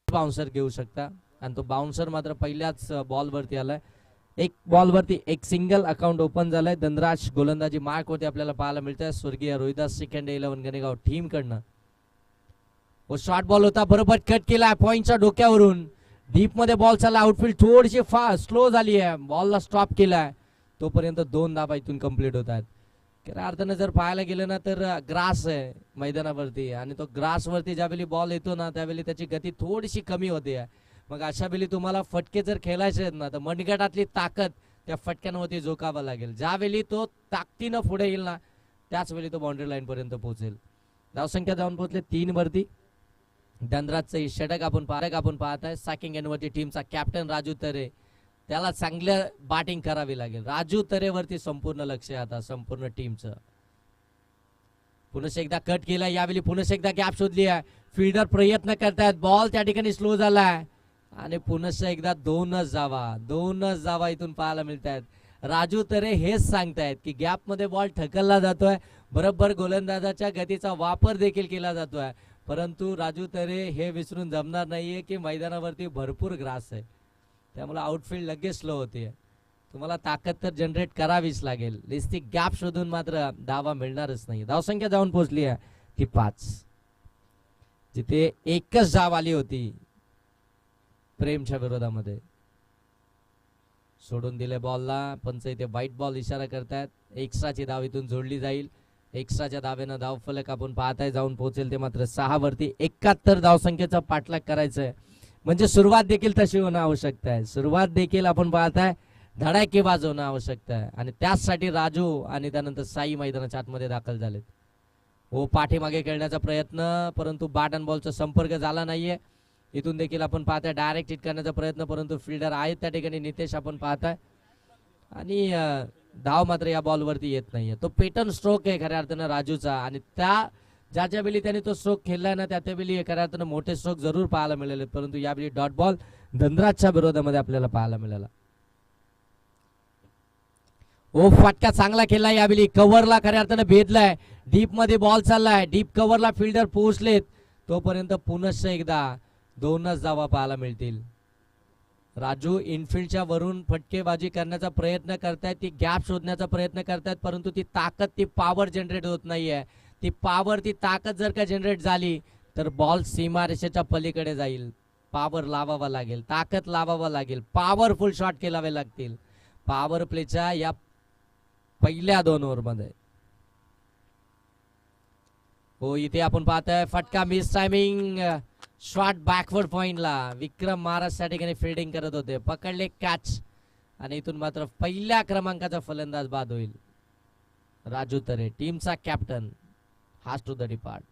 बाउन्सर घेऊ शकता आणि तो बाउन्सर मात्र पहिल्याच बॉलवरती आलाय. एक बॉलवरती एक सिंगल अकाउंट ओपन झालाय. धनराज गोलंदाजी मार्क होते आपल्याला पाहायला मिळतंय स्वर्गीय रोहिदास सेकंड 11 गणेगाव टीम कडनं. वो शॉर्ट बॉल होता, बरोबर कट केलाय पॉइंटच्या डोक्यावरून. डीप मध्ये बॉल चालला, आउटफील्ड थोडीशी फास्ट स्लो झाली आहे, बॉलला स्टॉप केलाय. तोपर्यंत 2 धावा इथून कंप्लीट होत आहेत. खऱ्या अर्थानं जर पाहायला गेलं ना तर ग्रास आहे मैदानावरती आणि तो ग्रासवरती ज्यावेळी बॉल येतो ना त्यावेळी त्याची गती थोडीशी कमी होते. मग अशा वेळी तुम्हाला फटके जर खेळायचे आहेत ना तर मनगटातली ताकद त्या फटक्यांवरती झोकावा लागेल. ज्यावेळी तो ताकदीनं पुढे येईल ना त्याच वेळी तो बाउंड्री लाईन पर्यंत पोहोचेल. धावसंख्या जाऊन पोहोचले 3 वरती. धनराजचं षटक आपण पाहत आहे. सॅकिंग एंडवरती टीमचा कॅप्टन राजू तरे, त्याला चांगल्या बॅटिंग करावी लागेल. राजू तरेवरती संपूर्ण लक्ष आहे आता संपूर्ण टीमचं. पुन्हा एकदा कट केला, यावेळी पुन्हा एकदा गॅप शोधली आहे. फिल्डर प्रयत्न करतायत, बॉल त्या ठिकाणी स्लो झालाय आणि पुन्हा एकदा दोनच जावा इथून पाहायला मिळत आहेत. राजू तरे हेच सांगतायत की गॅप मध्ये बॉल ठकलला जातोय, बरोबर गोलंदाजाच्या गतीचा वापर देखील केला जातोय, परंतु राजू तरे हे विसरून जमणार नाहीये की मैदानावरती भरपूर ग्रास आहे, त्यामुळे आउटफील्ड लगेच स्लो होते. तुम्हाला ताकद तर जनरेट करावीच लागेल. नुसती गॅप शोधून मात्र धावा मिळणारच नाही. धावसंख्या जाऊन पोहोचली आहे ती 5, जिथे एकच धाव आली होती प्रेमच्या विरोधामध्ये. सोडून दिले बॉलला, पंच इथे व्हाईट बॉल इशारा करतायत. एक्स्ट्राची धाव इथून जोडली जाईल. एक्स्ट्राच्या धावेनं धाव फलक आपण पाहताय जाऊन पोहोचेल ते मात्र 6 वरती. 71 धावसंख्येचा पाठलाग करायचा आहे, म्हणजे सुरुवात देखील तशी होणं आवश्यकता आहे. सुरुवात देखील आपण पाहताय धडाकेबाज होणं आवश्यकता आहे आणि त्याचसाठी राजू आणि त्यानंतर साई मैदानाच्या आतमध्ये दाखल झालेत. हो, पाठीमागे खेळण्याचा प्रयत्न, परंतु बॅट अँड बॉलचा संपर्क झाला नाहीये. इथून देखील आपण पाहताय डायरेक्ट हिट करण्याचा प्रयत्न, परंतु फिल्डर आहेत त्या ठिकाणी नितेश आपण पाहताय आणि धाव मात्र या बॉलवरती येत नाहीये. तो पेटर्न स्ट्रोक आहे खऱ्या अर्थानं राजूचा आणि ज्या वेळी त्याने तो स्ट्रोक खेळलाय ना त्यावेळी खऱ्या अर्थानं मोठे स्ट्रोक जरूर पाहायला मिळाले, परंतु यावेळी डॉट बॉल धनराजच्या विरोधामध्ये आपल्याला पाहायला मिळाला. ओ, फटका चांगला खेळला यावेळी, कव्हरला खऱ्या अर्थानं भेदलाय. डीप मध्ये बॉल चाललाय, डीप कव्हरला फिल्डर पोहोचलेत, तोपर्यंत पुनश्च एकदा 2च धावा पाहायला मिळतील. राजू इनफिल्डच्या वरून फटकेबाजी करण्याचा प्रयत्न करतायत, ती गॅप शोधण्याचा प्रयत्न करतायत, परंतु ती ताकद, ती पॉवर जनरेट होत नाहीये. ती पॉवर, ती ताकद जर का जनरेट झाली तर बॉल सीमारेषेच्या पलीकडे जाईल. पॉवर लावावा लागेल, ताकद लावावा लागेल, पॉवरफुल शॉट खेळावे लागतील पॉवर प्लेच्या या पहिल्या 2 ओव्हरमध्ये. हो, इथे आपण पाहतोय फटका मिस टायमिंग शॉट बॅकवर्ड पॉइंटला. विक्रम महाराज त्या ठिकाणी फिल्डिंग करत होते, पकडले कॅच आणि इथून मात्र पहिल्या क्रमांकाचा फलंदाज बाद होईल. राजू तरे टीमचा captain has to the depart.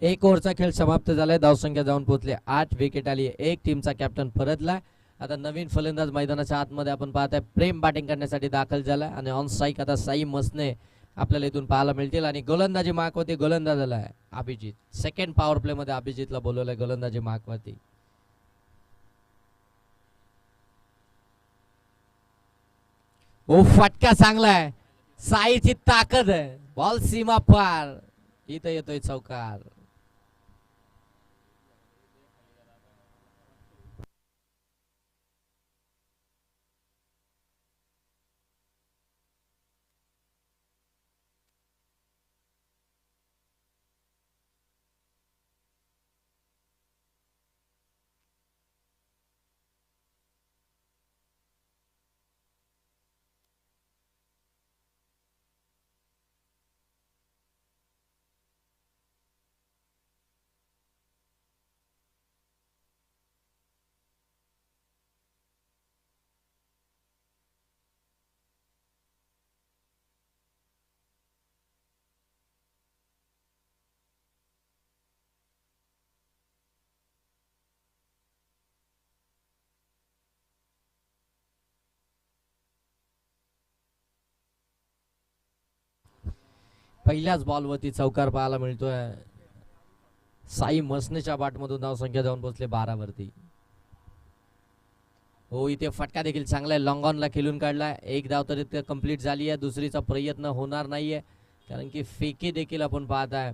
एक ओव्हरचा खेळ समाप्त झालाय. धावसंख्या जाऊन पोहोचले 8, विकेट आली 1. टीमचा कॅप्टन परतला. आता नवीन फलंदाज मैदानाच्या आतमध्ये आपण पाहताय प्रेम बॅटिंग करण्यासाठी दाखल झाला आणि ऑन स्ट्राईक आता साई मसने आपल्याला इथून पाहायला मिळतील आणि गोलंदाजी मार्कवरती गोलंदाजाला आहे अभिजित. सेकंड पॉवर प्ले मध्ये अभिजितला बोलवलंय गोलंदाजी मार्कवरती. ओ, फटका चांगला आहे, साईची ताकद आहे, बॉल सीमा पार, इथं येतोय चौकार. पहिल्याच बॉलवरती चौकार पाहायला मिळतोय. साई मसनेच्या बॅटमधून धावसंख्या जाऊन पोहोचले 12 वरती. हो, इथे फटका देखील चांगला आहे, लॉंग ऑनला खेळून काढलाय. एक धाव तर इथे कंप्लीट झाली आहे, दुसरीचा प्रयत्न होणार नाहीये कारण की फेकी देखील आपण पाहत आहे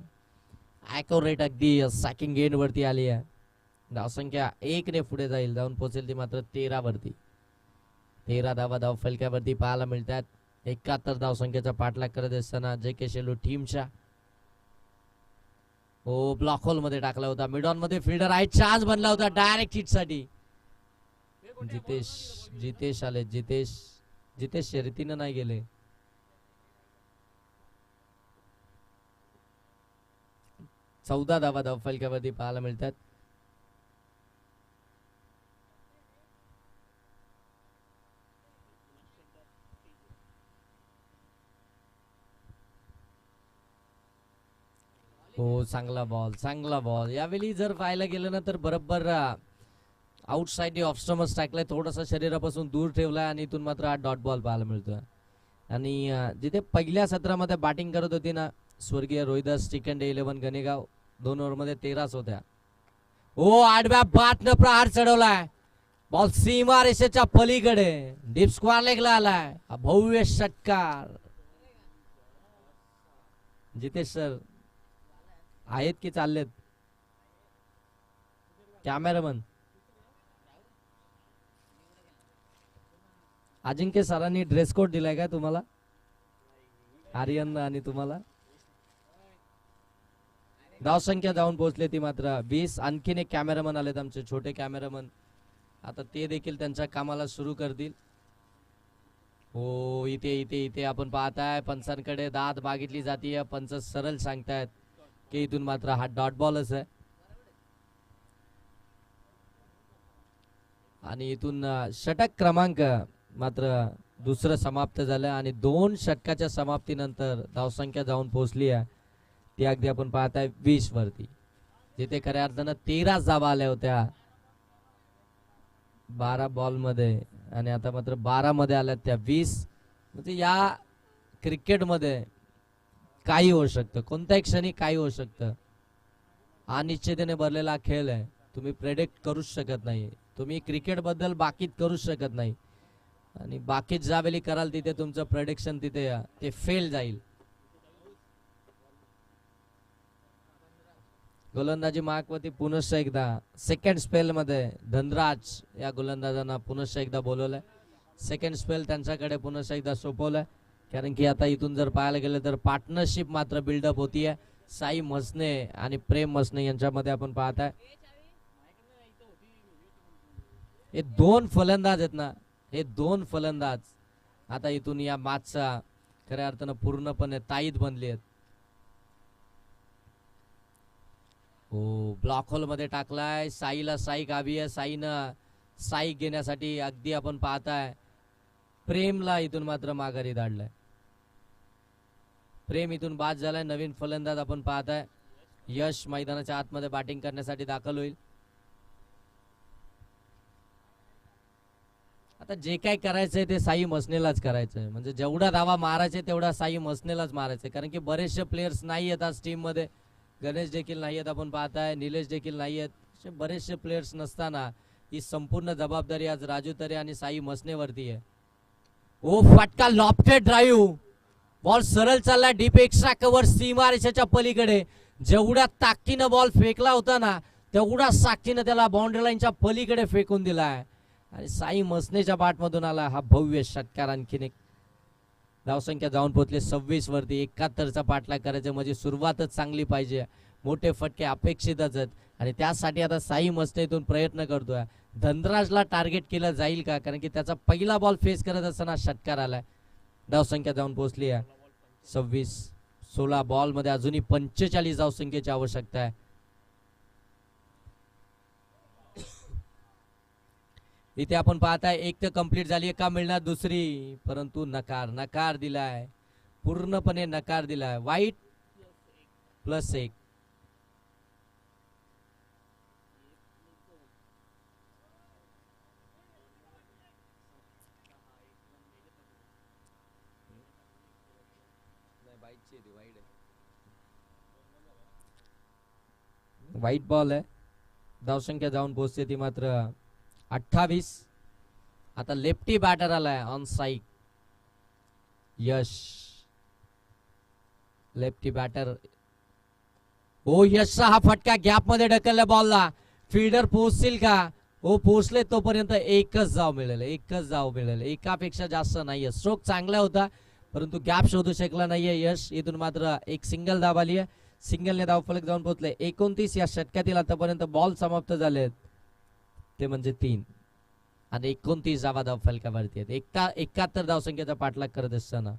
ॲक्युरेट अगदी सॅकिंग गेन वरती आली आहे. धावसंख्या 1 ने पुढे जाईल, जाऊन पोहोचेल ती मात्र 13 वरती. 13 धावा धाव फलक्यावरती पाहायला मिळतात. 71 धावसंख्येचा पाठलाग करत असताना जे के शेलू टीमच्या. हो, ब्लॉक होल मध्ये टाकला होता, मिड ऑन मध्ये फिल्डर आहे, चान्स बनला होता डायरेक्ट हिट साठी. जितेश आले, जितेश शर्यतीनं नाही गेले. चौदा धावा धाव फलक्यावरती पाहायला मिळतात. हो, चांगला बॉल यावेळी जर पाहायला गेलं ना तर बरोबर आउटसाइड ऑफ स्टम्पच टाकलाय, थोडासा शरीरापासून दूर ठेवलाय आणि इथून मात्र हा डॉट बॉल पाहायला मिळतोय. आणि जिथे पहिल्या सत्रामध्ये बॅटिंग करत होती ना स्वर्गीय रोहिदास टिकंडे 11 गणेगाव, 2 ओव्हरमध्ये 13च होत्या. हो, आडव्या बाटनं प्रहार चढवलाय, बॉल सीमा रेषेच्या पलीकडे डीप स्क्वेअर लेगला आलाय. भव्य षटकार. जितेश सर आहेत की चाललेत? कॅमेरामन अजिंक्य सरांनी ड्रेस कोड दिलाय का तुम्हाला? आर्यन आणि तुम्हाला धावसंख्या जाऊन पोहोचले ती मात्र 20. आणखीन एक कॅमेरामन आलेत आमचे छोटे कॅमेरामन, आता ते देखील त्यांच्या कामाला सुरू करतील. हो, इथे इथे इथे आपण पाहताय पंचांकडे दाद मागितली जाते, पंच सरळ सांगतायत की इथून मात्र हा डॉट बॉलच आहे. आणि इथून षटक क्रमांक मात्र दुसरं समाप्त झालं आणि 2 षटकाच्या समाप्तीनंतर धावसंख्या जाऊन पोहोचली आहे ती अगदी आपण पाहताय 20 वरती, जिथे खऱ्या अर्थानं 13 धावा आल्या होत्या 12 बॉल मध्ये आणि आता मात्र 12 मध्ये आल्यात त्या 20. म्हणजे या क्रिकेटमध्ये काही होऊ शकतं, कोणत्याही क्षणी काही होऊ शकतं. अनिश्चिततेने भरलेला खेळ आहे, तुम्ही प्रेडिक्ट करूच शकत नाही. तुम्ही क्रिकेट बद्दल बाकीत करूच शकत नाही आणि बाकीत ज्यावेळी कराल तिथे तुमचं प्रेडिक्शन तिथे ते फेल जाईल. गोलंदाजी मार्कवरती पुनश्च एकदा सेकंड स्पेल मध्ये धनराज या गोलंदाजांना पुनश्च एकदा बोलवलंय. सेकंड स्पेल त्यांच्याकडे पुनश्च एकदा सोपवलंय कारण की आता इथून जर पाहायला गेलं तर पार्टनरशिप मात्र बिल्डअप होतीये साई मसने आणि प्रेम मसने यांच्यामध्ये. आपण पाहताय हे 2 फलंदाज आहेत ना, हे 2 फलंदाज आता इथून या मॅचचा खऱ्या अर्थानं पूर्णपणे ताईद बनली आहेत. हो, ब्लॉक होल मध्ये टाकलाय, साईला साईक हवी आहे, साईनं साईक घेण्यासाठी अगदी आपण पाहताय प्रेमला इथून मात्र माघारी धाडलाय. प्रेम इथून बाद झालाय. नवीन फलंदाज आपण पाहताय यश मैदानाच्या आतमध्ये बॅटिंग करण्यासाठी दाखल होईल. आता जे काय करायचंय ते साई मसनेलाच करायचंय, म्हणजे जेवढा धावा मारायचे तेवढा साई मसनेलाच मारायचंय कारण की बरेचसे प्लेयर्स नाही आहेत आज टीम मध्ये. गणेश देखील नाही आहेत, आपण पाहताय निलेश देखील नाही आहेत, बरेचसे प्लेयर्स नसताना ही संपूर्ण जबाबदारी आज राजू तरे आणि साई मसनेवरती आहे. ओ, फटका, लॉफ्टेड ड्राईव्ह, बॉल सरळ चालला डीप एक्स्ट्रा कव्हर सीमा रेषेच्या पलीकडे. जेवढ्या ताकदीनं बॉल फेकला होता ना तेवढा ताकदीनं त्याला बाउंड्री लाईनच्या पलीकडे फेकून दिलाय आणि साई मसनेच्या बॅटमधून आला हा भव्य षटकार. आणखीन एक धावसंख्या जाऊन पोहोचले 26 वरती. 71चा पाठलाग करायचा म्हणजे सुरुवातच चांगली पाहिजे, मोठे फटके अपेक्षितच आहेत आणि त्यासाठी आता साई मसने इथून प्रयत्न करतोय. धनराजला टार्गेट केलं जाईल का, कारण की त्याचा पहिला बॉल फेस करत असताना षटकार आलाय. धावसंख्या जाऊन पोहोचली आहे 26. 16 बॉल मध्ये अजूनही 45 धावसंख्येची आवश्यकता आहे. इथे आपण पाहताय एक तर कंप्लीट झाली, का मिळणार दुसरी, परंतु नकार दिलाय, पूर्णपणे नकार दिलाय. वाईट +1. वाईट बॉल आहे. धावसंख्या जाऊन पोहोचते ती मात्र 28. आता लेफ्टी बॅटर आलाय on side. Yash lefty batter. ओ यशचा हा फटका गॅप मध्ये ढकलल्या बॉलला. फिल्डर पोहोचतील का? हो पोहोचले. तोपर्यंत एकच धाव मिळेल. एकच धाव मिळेल. एकापेक्षा जास्त नाहीये. स्ट्रोक चांगला होता परंतु गॅप शोधू शकला नाहीये यश. इथून मात्र एक सिंगल धाव आली आहे. सिंगलने धावफलक जाऊन पोहोचले. 29 या षटकातील आतापर्यंत बॉल समाप्त झालेत ते म्हणजे 3 आणि 29 धावा धावफलकावरती आहेत. 71 धावसंख्येचा पाठलाग करत असताना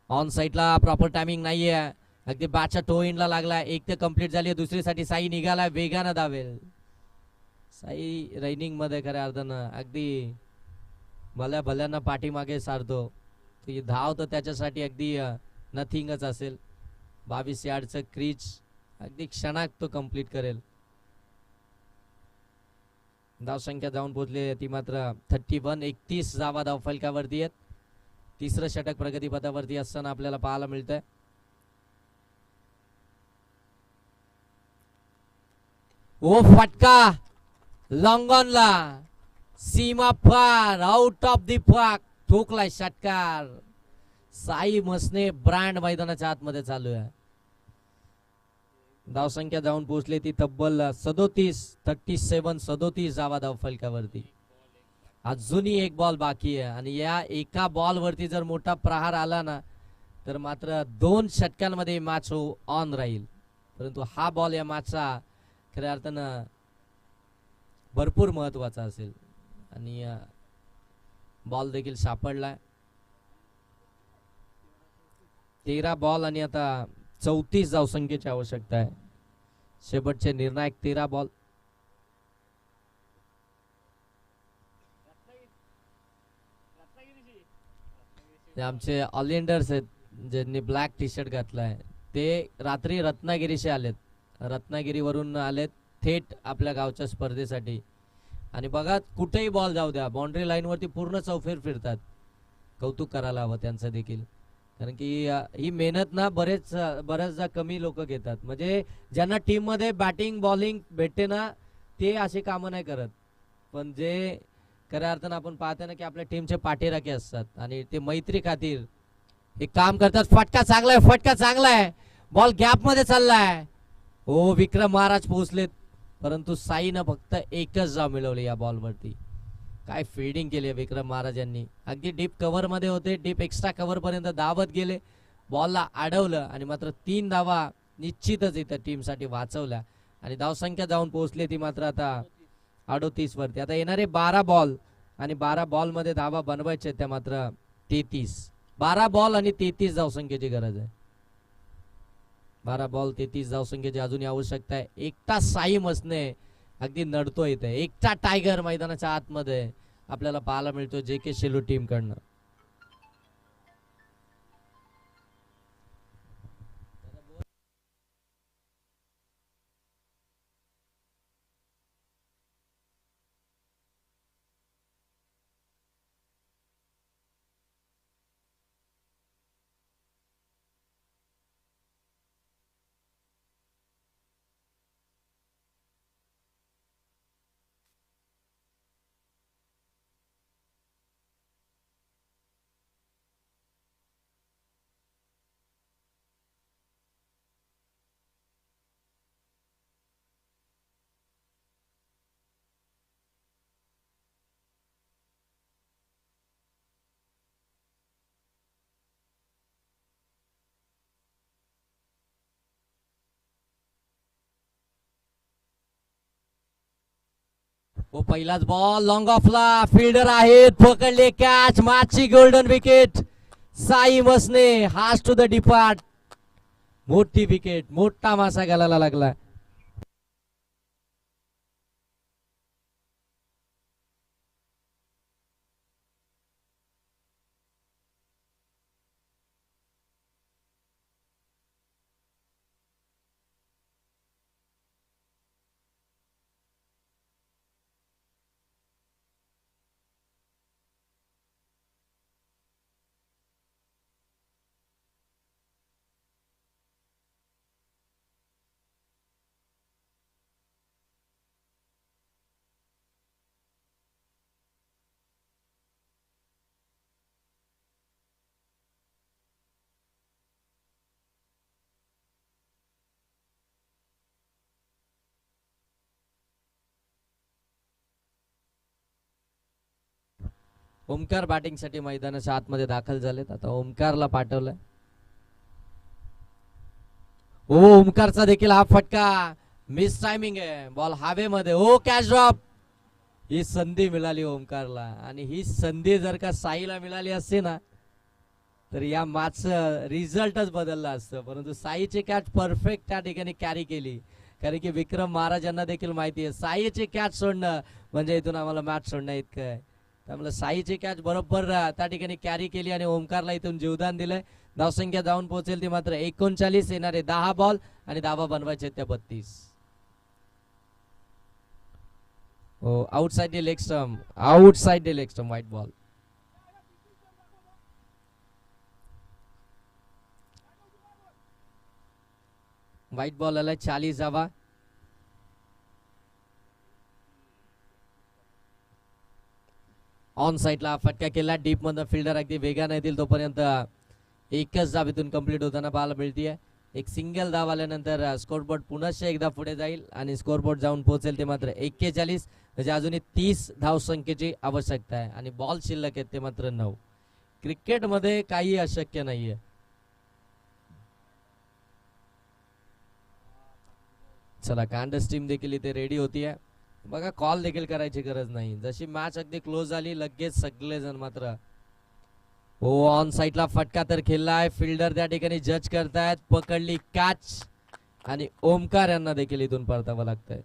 ऑन साईडला प्रॉपर टायमिंग नाहीये. अगदी बॅटच्या टो एंडला लागलाय. एक ते कंप्लीट झाली. दुसरीसाठी साई निघालाय. वेगानं धावेल. साई रनिंग मध्ये खऱ्या अर्थानं अगदी भल्या भल्यांना पाठीमागे सारतो. ती धाव तर त्याच्यासाठी अगदी नथिंगच असेल. 22 यार्डचं क्रीज अगदी क्षणात तो कंप्लीट करेल. धावसंख्या जाऊन पोहोचली ती मात्र 31. 31 धावा धावफलकावरती आहेत. तिसरं षटक प्रगतीपथावरती असताना आपल्याला पाहायला मिळतंय. ओ फटका लॉंग ऑनला. सीमा पार आउट ऑफ द पार्क. ठोकलाय षटकार. साई मसने ब्रँड मैदानाच्या आतमध्ये चालू आहे. धावसंख्या जाऊन पोहोचली ती तब्बल 37 धावा धावफलकावरती. अजूनही एक बॉल बाकी आहे आणि या एका बॉल वरती जर मोठा प्रहार आला ना तर मात्र 2 षटकांमध्ये मॅच ऑन राहील. परंतु हा बॉल या मॅचचा खऱ्या अर्थानं भरपूर महत्वाचा असेल आणि बॉल देखील सापडलाय. 13 बॉल आणि आता 34 धावसंख्येची आवश्यकता आहे. शेवटचे निर्णायक 13 बॉल. ते आमचे ऑलिंडर्स आहेत ज्यांनी ब्लॅक टी शर्ट घातलाय. ते रात्री रत्नागिरीशी आलेत. रत्नागिरीवरून आलेत थेट आपल्या गावच्या स्पर्धेसाठी. आणि बघा कुठेही बॉल जाऊ द्या बाउंड्री लाईन वरती पूर्ण चौफेर फिरतात. कौतुक करायला हवं त्यांचं देखील. कारण की ही मेहनत ना बऱ्याचदा कमी लोक घेतात. म्हणजे ज्यांना टीम मध्ये बॅटिंग बॉलिंग भेटते ना ते असे कामं नाही करत. पण जे खऱ्या अर्थानं आपण पाहतो ना की आपल्या टीमचे पाठीराखे असतात आणि ते मैत्री खातीर एक काम करतात. फटका चांगला आहे. फटका चांगला आहे. बॉल गॅप मध्ये चाललाय. हो विक्रम महाराज पोहोचलेत परंतु साईनं फक्त एकच धाव मिळवली या बॉलवरती. काय फिल्डिंग केली विक्रम महाराज यांनी. अगदी डीप कव्हर मध्ये होते. डीप एक्स्ट्रा कव्हर पर्यंत धावत गेले. बॉलला अडवलं आणि मात्र 3 धावा निश्चितच इथं टीमसाठी वाचवल्या आणि धावसंख्या जाऊन पोहोचली ती मात्र आता 38 वरती. आता येणारे 12 बॉल आणि 12 बॉल मध्ये धावा बनवायचे त्या मात्र 33. 12 बॉल आणि 33 धावसंख्येची गरज आहे. 12 बॉल 33 धावसंख्येची अजूनही आवश्यकता आहे. एकटा साई मसने अगदी नडतोय इथे. एकटा टायगर मैदानाच्या आतमध्ये आपल्याला पाहायला मिळतो JK शेलू टीम कडनं. वो पहिलाच बॉल लॉंग ऑफला. फिल्डर आहेत. पकडले कॅच. मॅचची गोल्डन विकेट. साई मसने हास टू द डिपार्ट. मोठी विकेट. मोठा मासा घालायला लागला. ओमकार बॅटिंगसाठी मैदानाच्या आतमध्ये दाखल झालेत. आता ओमकारला पाठवलंय. ओमकारचा देखील हा फटका मिस टायमिंग आहे. बॉल हवेमध्ये. ओ कॅच ड्रॉप. ही संधी मिळाली ओमकारला आणि ही संधी जर का साईला मिळाली असते ना तर या मॅचचं रिझल्टच बदलला असतं. परंतु साईची कॅच परफेक्ट त्या ठिकाणी कॅरी केली. कारण की विक्रम महाराज यांना देखील माहिती आहे साईची कॅच सोडणं म्हणजे इथून आम्हाला मॅच सोडणं इतकं आहे. त्यामुळे साईची कॅच बरोबर त्या ठिकाणी कॅरी केली आणि ओमकारला इथून जीवदान दिलंय. धावसंख्या जाऊन पोहोचेल ती मात्र 39. येणारे 10 बॉल आणि धावा बनवायचे त्या 32. हो outside the leg stump. Outside the leg stump. White ball. White ball आलाय. 40 धावा. ऑन साइडला फटका केला. डीप मधून फिल्डर अगदी वेगाने येतील तोपर्यंत एकच धाव इथून कंप्लीट होताना पाहायला मिळतीये. एक सिंगल धाव आल्यानंतर स्कोरबोर्ड पुन्हा एकदा पुढे जाईल आणि स्कोरबोर्ड जाऊन पोहोचेल ते मात्र 41. म्हणजे अजूनही 30 धावसंख्येची आवश्यकता आहे आणि बॉल शिल्लक आहेत ते मात्र 9. क्रिकेटमध्ये काही अशक्य नाहीये. चला कांडस टीम देखील इथे रेडी होतीये. बघा कॉल देखील करायची गरज नाही. जशी मॅच अगदी क्लोज झाली लगेच सगळेजण मात्र हो ऑन साइडला फटका तर खेळलाय. फिल्डर त्या ठिकाणी जज करतायत. पकडली कॅच आणि ओमकार यांना देखील इथून परतावं लागतंय.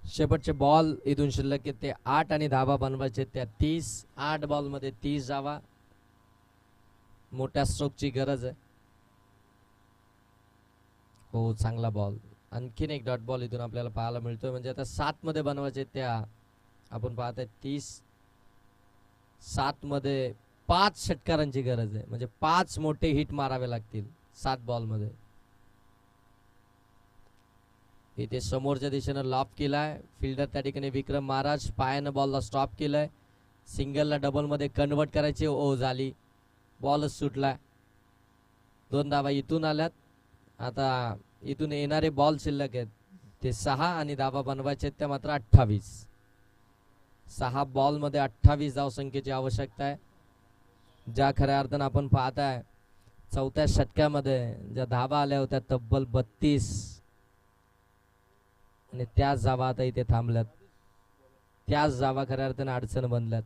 शेवटचे बॉल इथून शिल्लक ते 8 आणि धावा बनवायचे त्या 30. 8 बॉल मध्ये 30 धावा. मोठ्या स्ट्रोकची गरज आहे. हो चांगला बॉल. आणखीन एक डॉट बॉल इथून आपल्याला पाहायला मिळतोय. म्हणजे आता 7 मध्ये बनवायचे त्या आपण पाहतोय 30. 7 मध्ये 5 षटकारांची गरज आहे. म्हणजे 5 मोठे हिट मारावे लागतील 7 बॉल मध्ये. इथे समोरच्या दिशेनं लॉप केलाय. फिल्डर त्या ठिकाणी विक्रम महाराज पायानं बॉलला स्टॉप केलाय. सिंगलला डबल मध्ये कन्वर्ट करायची. ओ झाली. बॉलच सुटला. 2 धावा इथून आल्यात. आता इथून येणारे बॉल शिल्लक आहेत ते 6 आणि धावा बनवायचे त्या मात्र 28. 6 बॉल मध्ये 28 धावसंख्येची आवश्यकता आहे. ज्या खऱ्या अर्थानं आपण पाहताय चौथ्या षटकामध्ये ज्या धावा आल्या होत्या तब्बल 32 आणि त्याच धावा आता इथे थांबल्यात. त्याच धावा खऱ्या अर्थानं अडचण बनल्यात.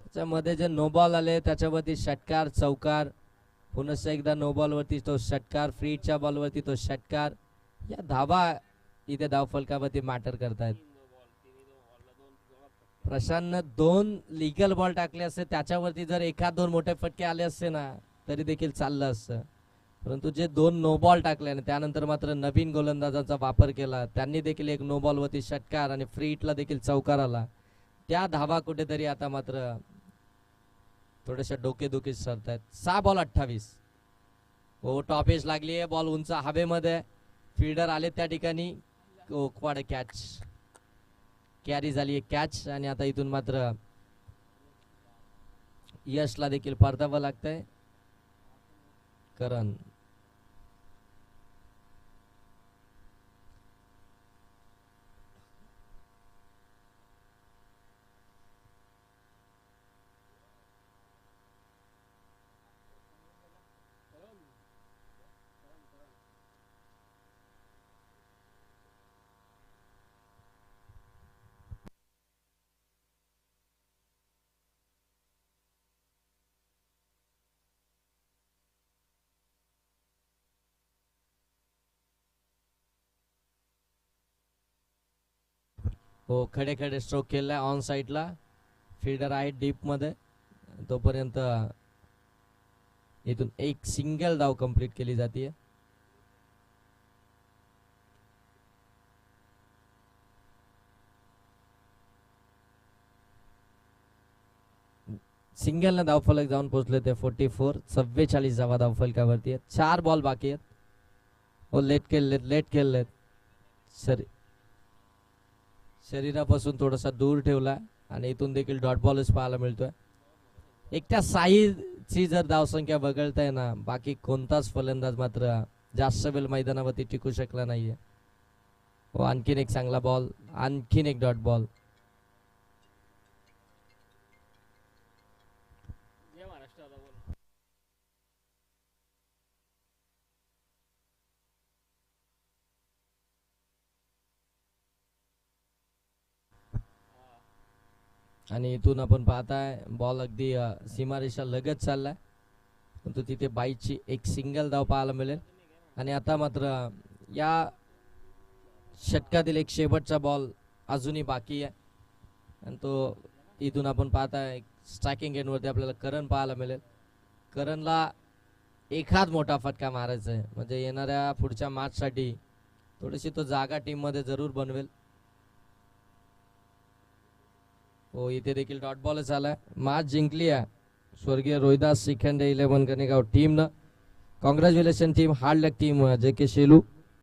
त्याच्यामध्ये जे नो बॉल आले त्याच्यावरती षटकार चौकार. पुन्हा एकदा नो बॉल वरती तो षटकार. फ्रीच्या बॉल वरती तो षटकार. या धावा इथे धावफलकावरती मॅटर करतायत. प्रशांतनं 2 लिगल बॉल टाकले असते. त्याच्यावरती जर एखाद 2 मोठे फटके आले असते ना तरी देखील चाललं असतं. परंतु जे 2 नो बॉल टाकले आणि त्यानंतर मात्र नवीन गोलंदाजाचा वापर केला. त्यांनी देखील एक नो बॉल वरती षटकार आणि फ्री हिटला देखील चौकार आला. त्या धावा कुठेतरी आता मात्र थोड्याशा डोकेदुखीत सरतायत. 6 बॉल 28. हो टॉप एज लागली आहे. बॉल उंच हवेमध्ये. फिल्डर आले त्या ठिकाणी. क्वाड कॅच कॅरी झाली कॅच आणि आता इथून मात्र यशला देखील परतावं लागतंय. करण हो खडे खडे स्ट्रोक केलाय ऑन साइडला. फिल्डर आहे डीप मध्ये. तोपर्यंत इथून एक सिंगल धाव कंप्लीट केली जाते. सिंगल न धावफलक जाऊन पोहोचले ते 44. 44 धावा धावफलकावरती आहेत. 4 बॉल बाकी आहेत. हो लेट खेळलेत. शरीरापासून थोडासा दूर ठेवला आणि इथून देखील डॉट बॉलच पाहायला मिळतोय. एकट्या साईची जर धावसंख्या बघताय ना, बाकी कोणताच फलंदाज मात्र जास्त वेळ मैदानावरती टिकू शकला नाहीये. हो आणखीन एक चांगला बॉल, आणखीन एक डॉट बॉल. आणि इथून आपण पाहताय बॉल अगदी सीमारेषा लगत चाललाय, परंतु तिथे बाईची एक सिंगल धाव पाहायला मिळेल. आणि आता मात्र या षटकातील एक शेवटचा बॉल अजूनही बाकी आहे आणि तो इथून आपण पाहताय स्ट्रायकिंग एंडवरती आपल्याला करण पाहायला मिळेल. करणला एखाद मोठा फटका मारायचा आहे, म्हणजे येणाऱ्या पुढच्या मॅचसाठी थोडीशी तो जागा टीममध्ये जरूर बनवेल. हो इथे देखील डॉट बॉलच आलाय. मॅच जिंकली आहे स्वर्गीय रोहिदास शिखंडे 11 कणेगाव टीमनं. कॉंग्रॅच्युलेशन टीम, हार्ड लक टीम जे के शेलू.